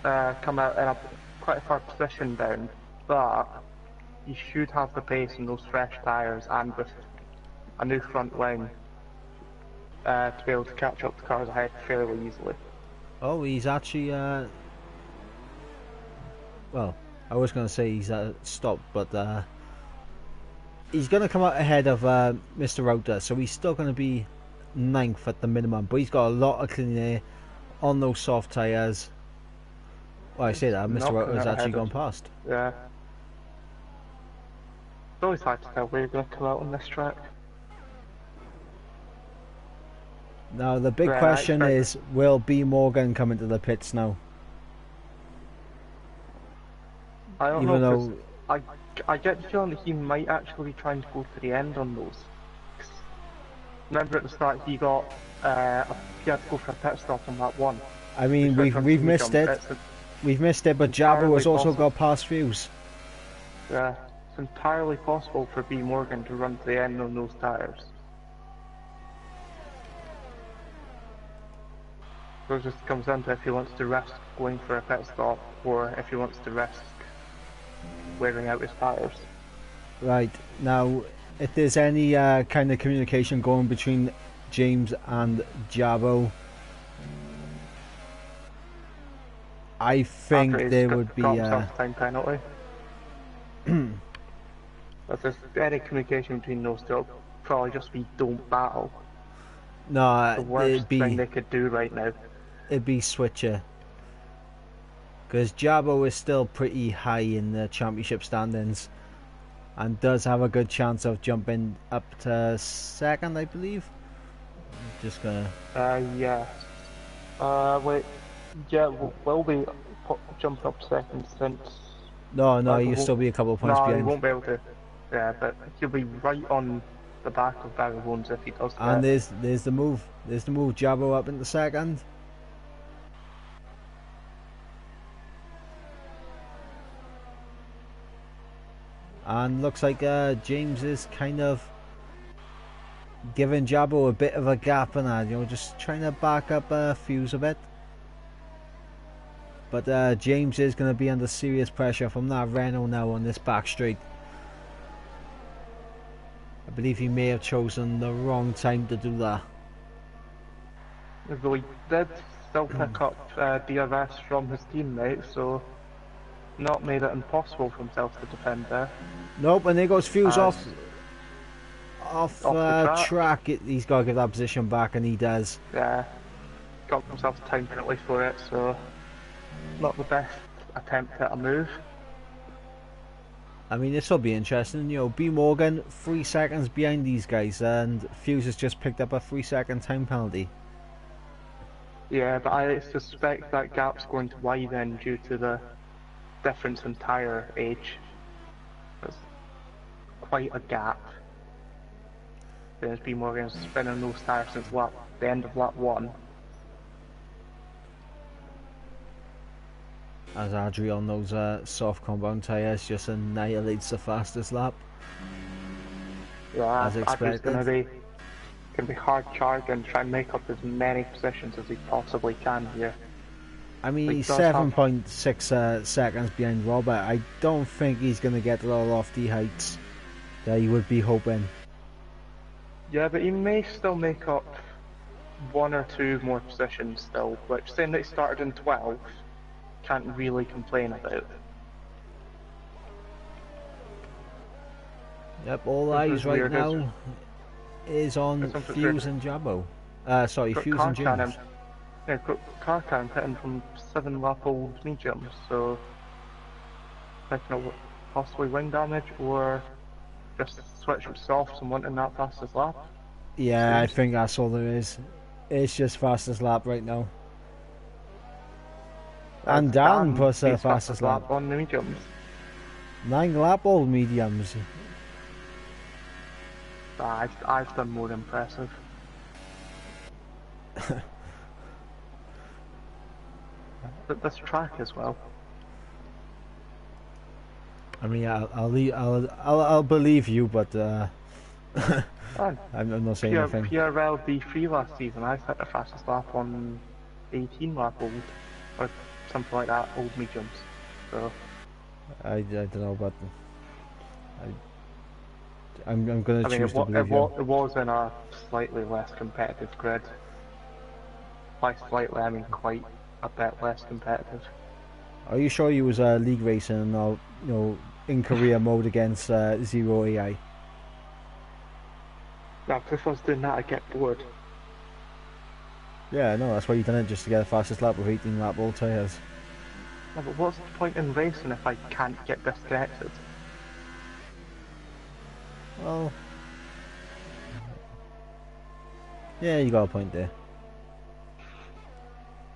to come out in a quite a far position down, but he should have the pace in those fresh tyres and with a new front wing to be able to catch up the cars ahead fairly easily. Oh, he's actually, well, I was going to say he's stopped, but he's going to come out ahead of Mr. Router, so he's still going to be 9th at the minimum, but he's got a lot of clean air on those soft tyres. Well, I say that, Mr. Router's actually gone past. Yeah. It's always hard to tell where you're going to come out on this track. Now the big question is, will B Morgan come into the pits now? I don't know, I get the feeling that he might actually be trying to go to the end on those. Remember at the start he got, he had to go for a pit stop on that one. I mean, we've missed it. We've missed it, but Jabba has also got past Fuse. Yeah, it's entirely possible for B Morgan to run to the end on those tyres. So it just comes down to if he wants to risk going for a pit stop, or if he wants to risk wearing out his tyres. Right, now, if there's any kind of communication going between James and Jabo, I think there would be time penalty. If there's any communication between those two, it'll probably just be don't battle. No, the worst thing they could do right now. it'd be Switcher. Because Jabo is still pretty high in the championship standings and does have a good chance of jumping up to second, I believe. Just gonna. Yeah. Wait. Yeah, will be jumping up second since. No, you'll still be a couple of points No, he behind. won't be able to. Yeah, but he'll be right on the back of Barry Bones if he does And that. there's the move. There's the move. Jabo up into second. And looks like James is kind of giving Jabo a bit of a gap and that, just trying to back up Fuse a bit. But James is going to be under serious pressure from that Renault now on this back straight. I believe he may have chosen the wrong time to do that. Though he did still pick up DRS from his teammate, so not made it impossible for himself to defend there. Nope, and there goes Fuse off the track. He's got to give that position back, and he does. Yeah, got himself a time penalty for it, so not the best attempt at a move. I mean, this will be interesting. B Morgan 3 seconds behind these guys, and Fuse has just picked up a 3-second time penalty. Yeah, but I suspect that gap's going to widen due to the difference in tyre age. There's quite a gap. There's B Morgan's spinning those tyres since the end of lap 1. As Adri on those soft compound tyres just annihilates the fastest lap. Yeah, as expected. Adri's gonna be hard charged and try and make up as many positions as he possibly can here. I mean, he's 7.6 seconds behind Robert. I don't think he's going to get the lofty heights that he would be hoping. Yeah, but he may still make up 1 or 2 more positions still, which, saying that he started in 12, can't really complain about. Yep, all eyes right now is on Fuse and Jabo. Sorry, Fuse and James. Yeah, car cam hitting from 7-lap-old mediums, so picking up possibly wing damage or just switching softs and wanting that fastest lap. Yeah, I think that's all there is. It's just fastest lap right now. And Dan puts the fastest lap on the mediums. 9-lap-old mediums. I've done more impressive. But this track as well. I mean, I'll believe you, but I'm not saying anything. PRL B3 last season, I hit the fastest lap on 18-lap-old, or something like that, old mediums. So I don't know, but I'm going to choose to believe you. It was in a slightly less competitive grid. By slightly, I mean quite a bit less competitive. Are you sure you was league racing and not, in career mode against Zero AI? Yeah, because if I was doing that, I'd get bored. Yeah, no, that's why you done it, just to get the fastest lap with 18-lap old tyres. Yeah, but what's the point in racing if I can't get disconnected? Well, yeah, you got a point there.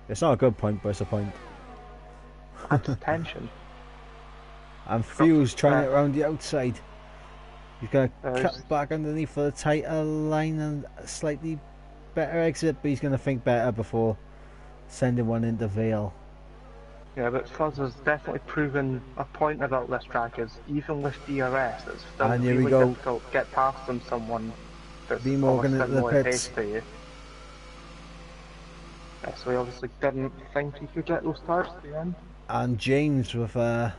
It's not a good point, but it's a point. Adds tension. And Fuse trying it around the outside. He's going to cut back underneath for the tighter line and a slightly better exit, but he's going to think better before sending one into Vale. Yeah, but Fuzz has definitely proven a point about this track is even with DRS, it's still really difficult to get past on someone that's B Morgan at the pits. To you. Yeah, so he obviously didn't think he could get those tyres at the end. And James with a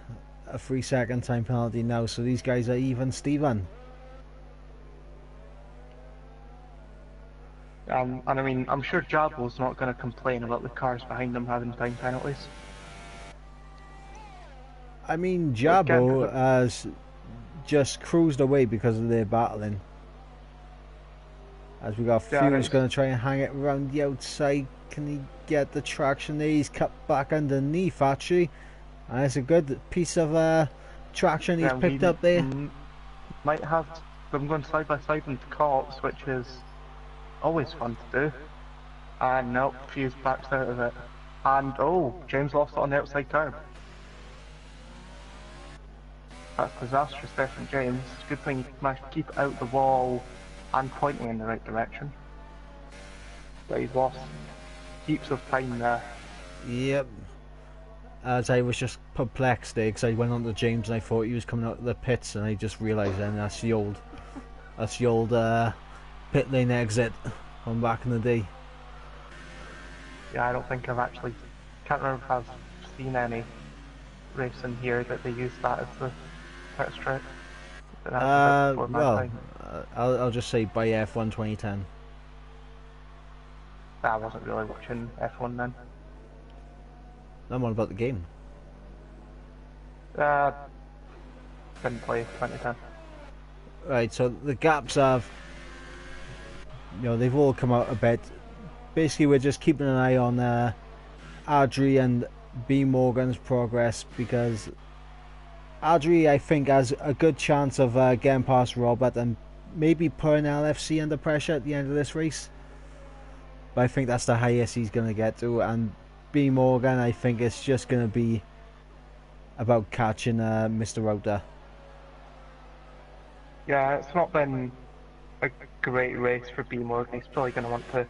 3-second time penalty now, so these guys are even Steven. And I mean, I'm sure Jabo's not going to complain about the cars behind him having time penalties. I mean, Jabo has just cruised away because of their battling. As we got Fuse going to try and hang it around the outside Can he get the traction there? He's cut back underneath actually. And it's a good piece of traction he's And picked up there. Might have them going side by side into cops, which is always fun to do. And nope, Fuse backs out of it. And oh, James lost it on the outside curb. That's disastrous there from James. Good thing he managed to keep it out the wall and pointing in the right direction. But he's lost heaps of time there. Yep. As I was just perplexed there because I went on to James and I thought he was coming out of the pits and I just realised then that's the old pit lane exit from back in the day. Yeah, I don't think can't remember if I've seen any racing here that they use that as the pit straight. But that's a bit before my time. I'll just say by F1 2010. I wasn't really watching F1 then. I'm on about the game. Didn't play 2010. Right, so the gaps have, they've all come out a bit. Basically, we're just keeping an eye on Adri and B Morgan's progress because Adri, I think, has a good chance of getting past Robert and maybe putting LFC under pressure at the end of this race. But I think that's the highest he's going to get to, and B Morgan, I think it's just going to be about catching Mr. Router. Yeah, it's not been a great race for B Morgan. He's probably going to want to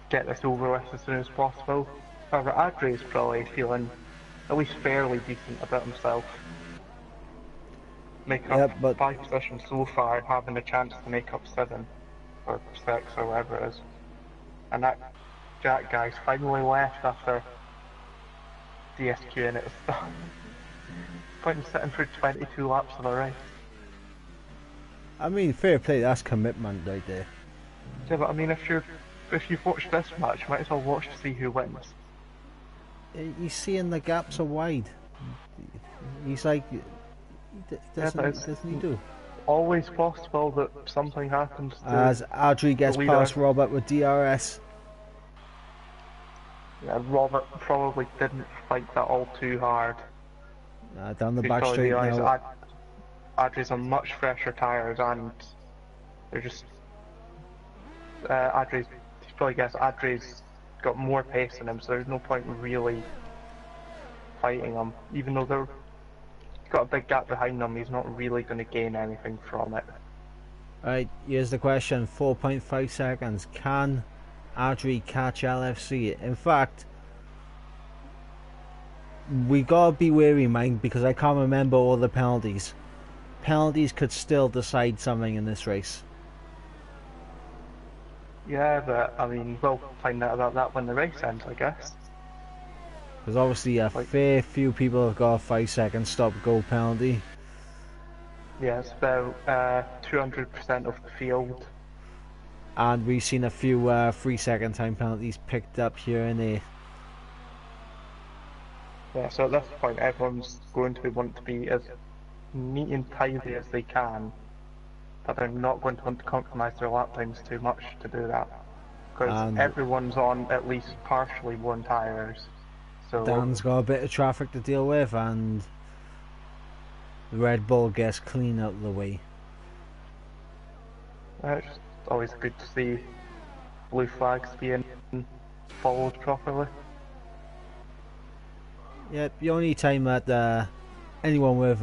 get this over with as soon as possible. However, Adri is probably feeling at least fairly decent about himself. Make up 5 positions so far, having a chance to make up 7 or 6 or whatever it is. And that Jack guy's finally left after DSQing it. Point in sitting for 22 laps of the race. I mean, fair play, that's commitment right there. Yeah, but I mean, if you've watched this match, you might as well watch to see who wins. He's seeing the gaps are wide. He's like, doesn't he do? Always possible that something happens to as Adri gets past Robert with DRS. Yeah, Robert probably didn't fight that all too hard. Down the back straight now. Adri's on much fresher tyres and they're just... he's probably guessed Adri's got more pace than him, so there's no point in really fighting him. Even though they've got a big gap behind him, he's not really going to gain anything from it. Alright, here's the question. 4.5 seconds. Can Adri catch LFC? In fact, we gotta be wary, Mike, because I can't remember all the penalties. Penalties could still decide something in this race. Yeah, but I mean, we'll find out about that when the race ends, I guess. Because obviously a fair few people have got a 5-second stop-go penalty. Yeah, it's about 200% of the field. And we've seen a few 3-second time penalties picked up here and there. Yeah, so at this point everyone's going to want to be as neat and tidy as they can, but they're not going to want to compromise their lap times too much to do that. Because everyone's on at least partially worn tyres. So Dan's got a bit of traffic to deal with and the Red Bull gets clean out of the way. It's always good to see blue flags being followed properly. Yeah, the only time that anyone with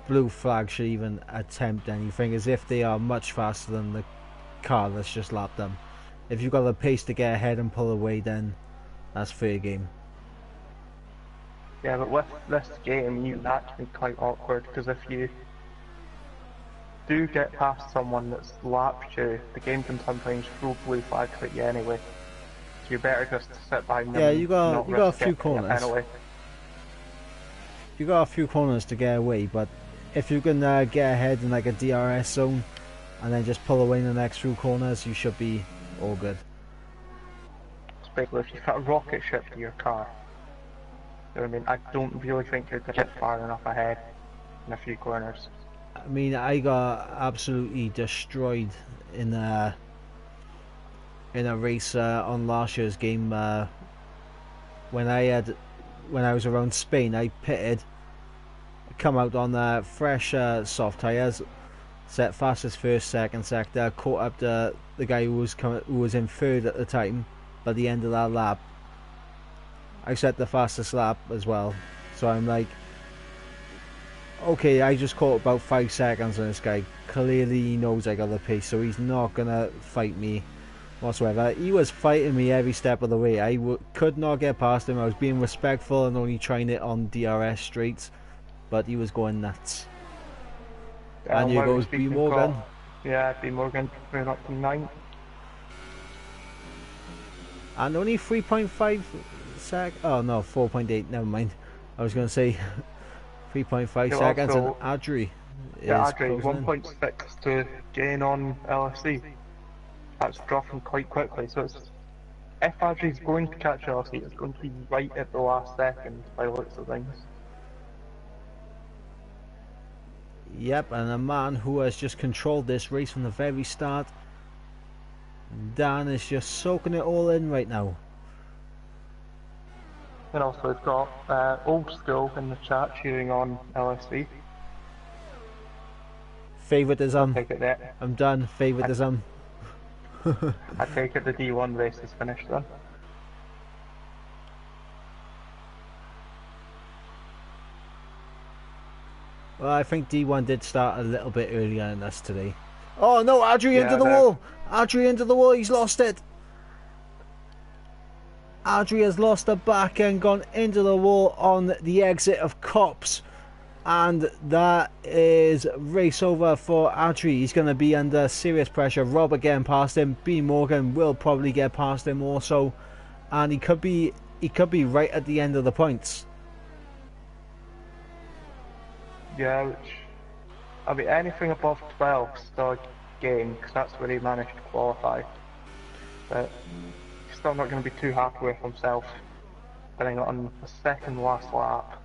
blue flag should even attempt anything is if they are much faster than the car that's just lapped them. If you've got the pace to get ahead and pull away, then that's fair game. Yeah, but with this game, that can be quite awkward, because if you do get past someone that's lapped you, the game can sometimes throw blue flags at you anyway. So you're better just to sit behind them. Yeah, you got a few corners. You got a few corners to get away, but if you can get ahead in like a DRS zone and then just pull away in the next few corners, you should be all good. Especially if you've got a rocket ship to your car. You know what I mean? I don't really think you're going to get far enough ahead in a few corners. I mean, I got absolutely destroyed in in a race on last year's game when I was around Spain. I pitted, come out on fresh soft tyres, set fastest first, second sector, caught up the guy who was in third at the time. By the end of that lap, I set the fastest lap as well. So I'm like, okay, I just caught about 5 seconds on this guy. Clearly he knows I got the pace, so he's not gonna fight me whatsoever. He was fighting me every step of the way. I could not get past him. I was being respectful and only trying it on DRS straights, but he was going nuts. And here goes B. Morgan. Yeah, B. Morgan moving up to 9th. And only 3.5 oh no, 4.8, never mind. I was going to say 3.5 seconds, and Adri is Adri, 1.6 to gain on LFC. That's dropping quite quickly, so it's, if Adri's going to catch LFC, it's going to be right at the last second by the looks of things. Yep, and a man who has just controlled this race from the very start. Dan is just soaking it all in right now. And also we've got Old School in the chat cheering on LFC. Favoritism. Take it there. I'm done. Favoritism. I take it the D1 race is finished then. Well, I think D1 did start a little bit earlier than us today. Oh no, Adri into the wall! Adri into the wall, he's lost it! Adri has lost the back and gone into the wall on the exit of Cops. And that is race over for Adri. He's going to be under serious pressure. Robert getting past him. B. Morgan will probably get past him also. And he could be right at the end of the points. Yeah, which, I mean, anything above 12 still a game, because that's where he managed to qualify. But he's still not going to be too happy with himself, getting on the second last lap.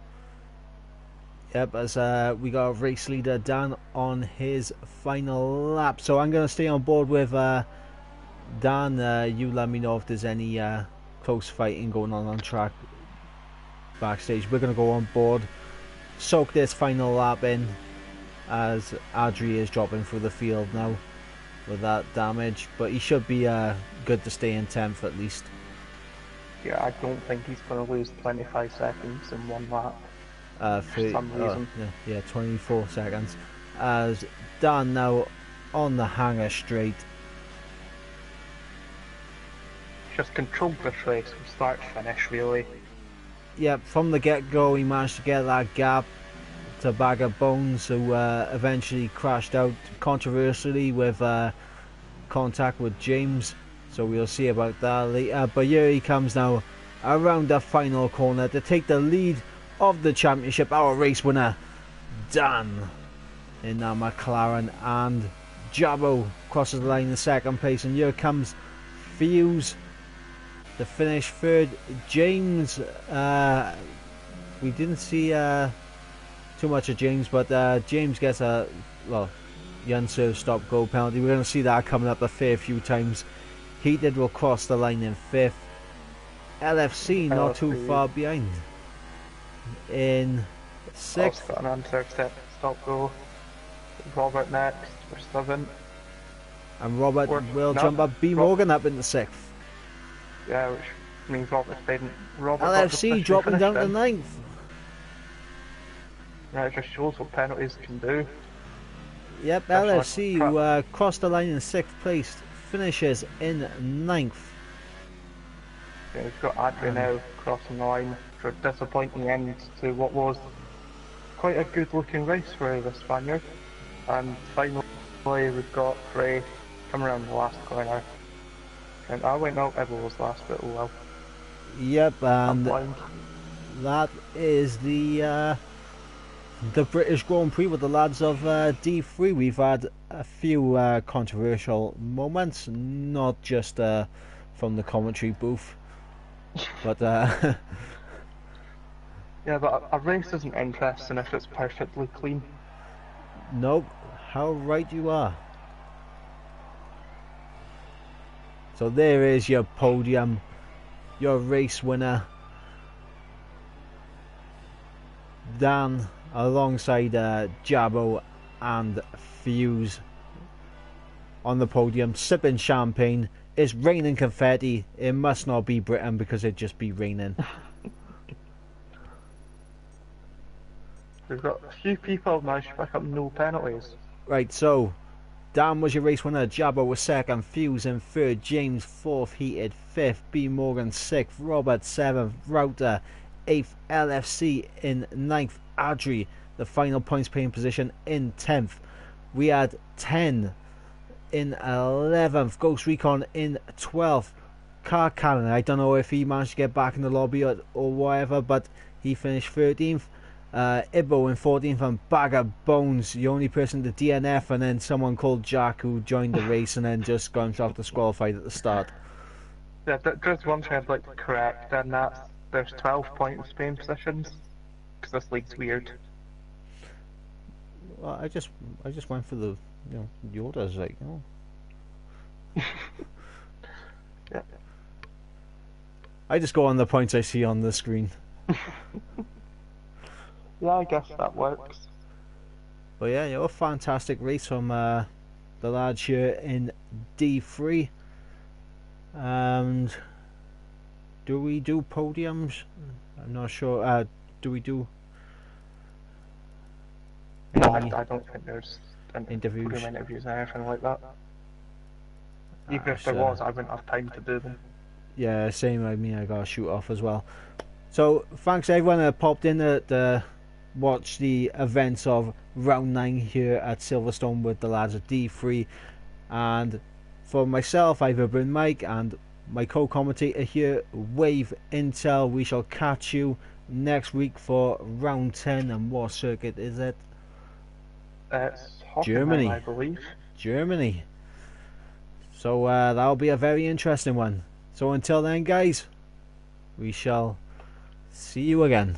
Yep, as we got a race leader Dan on his final lap. So I'm going to stay on board with Dan. You let me know if there's any close fighting going on track backstage. We're going to go on board, soak this final lap in, as Adri is dropping through the field now with that damage, but he should be good to stay in 10th at least. Yeah, I don't think he's going to lose 25 seconds in one lap for some reason. Yeah, 24 seconds as Dan now on the hanger straight. Just controlled this race from start to finish really. Yep, from the get-go he managed to get that gap to Bag of Bones, who eventually crashed out controversially with contact with James, so we'll see about that later. But here he comes now around the final corner to take the lead of the championship. Our race winner Dan in that McLaren, and Jabbo crosses the line in second place, and here comes Fuse to finish third. James, we didn't see too much of James, but James gets a the unserved stop goal penalty. We're going to see that coming up a fair few times. Heated will cross the line in 5th. LFC not too far behind in 6th. Got an unserved stop goal. Robert next for 7th. And Robert will jump up. B. Morgan up into 6th. Yeah, which means Robert's fading. LFC dropping down to 9th. Yeah, it just shows what penalties can do. Yep, LFC, who crossed the line in 6th place, finishes in 9th. Yeah, we've got Adri now crossing the line for a disappointing end to what was quite a good looking race for the Spaniard. And finally we've got Frey coming around the last corner. And I went out, everyone was last, but oh well. Yep, and that is the British Grand Prix with the lads of D3. We've had a few controversial moments, not just from the commentary booth, but yeah, but a race isn't interesting if it's perfectly clean. Nope, how right you are. So there is your podium, your race winner, Dan, alongside Jabbo and Fuse on the podium, sipping champagne. It's raining confetti. It must not be Britain because it'd just be raining. We've got a few people managed to pick up no penalties. Right, so Dan was your race winner, Jabbo was second, Fuse in third, James fourth, heated fifth, B Morgan sixth, Robert seventh, Router eighth, LFC in ninth, Adri the final points paying position in 10th. We had 10 in 11th, Ghost Recon in 12th, Car Cannon, I don't know if he managed to get back in the lobby or whatever, but he finished 13th. Ibbo in 14th, and Bag of Bones, the only person to DNF, and then someone called Jack who joined the race and then just got himself disqualified at the start. Yeah, there's one thing I'd like to correct, and that's there's 12 points paying positions, because this league's weird. Well, I just went for the the orders, like Yeah. I just go on the points I see on the screen. Yeah, I guess that works. But yeah, a fantastic race from the lads here in D3. And do we do podiums? I'm not sure. Do we do? No, I don't think there's interviews or anything like that. Even if there was, I wouldn't have time to do them. Yeah, same. I mean, I got to shoot off as well. So thanks everyone that popped in to watch the events of round 9 here at Silverstone with the lads at D3. And for myself, I've been Mike, and my co-commentator here, Wave Intel. We shall catch you next week for round 10. And what circuit is it? It's Hockenheim, Germany, I believe. Germany. So that'll be a very interesting one. So until then, guys, we shall see you again.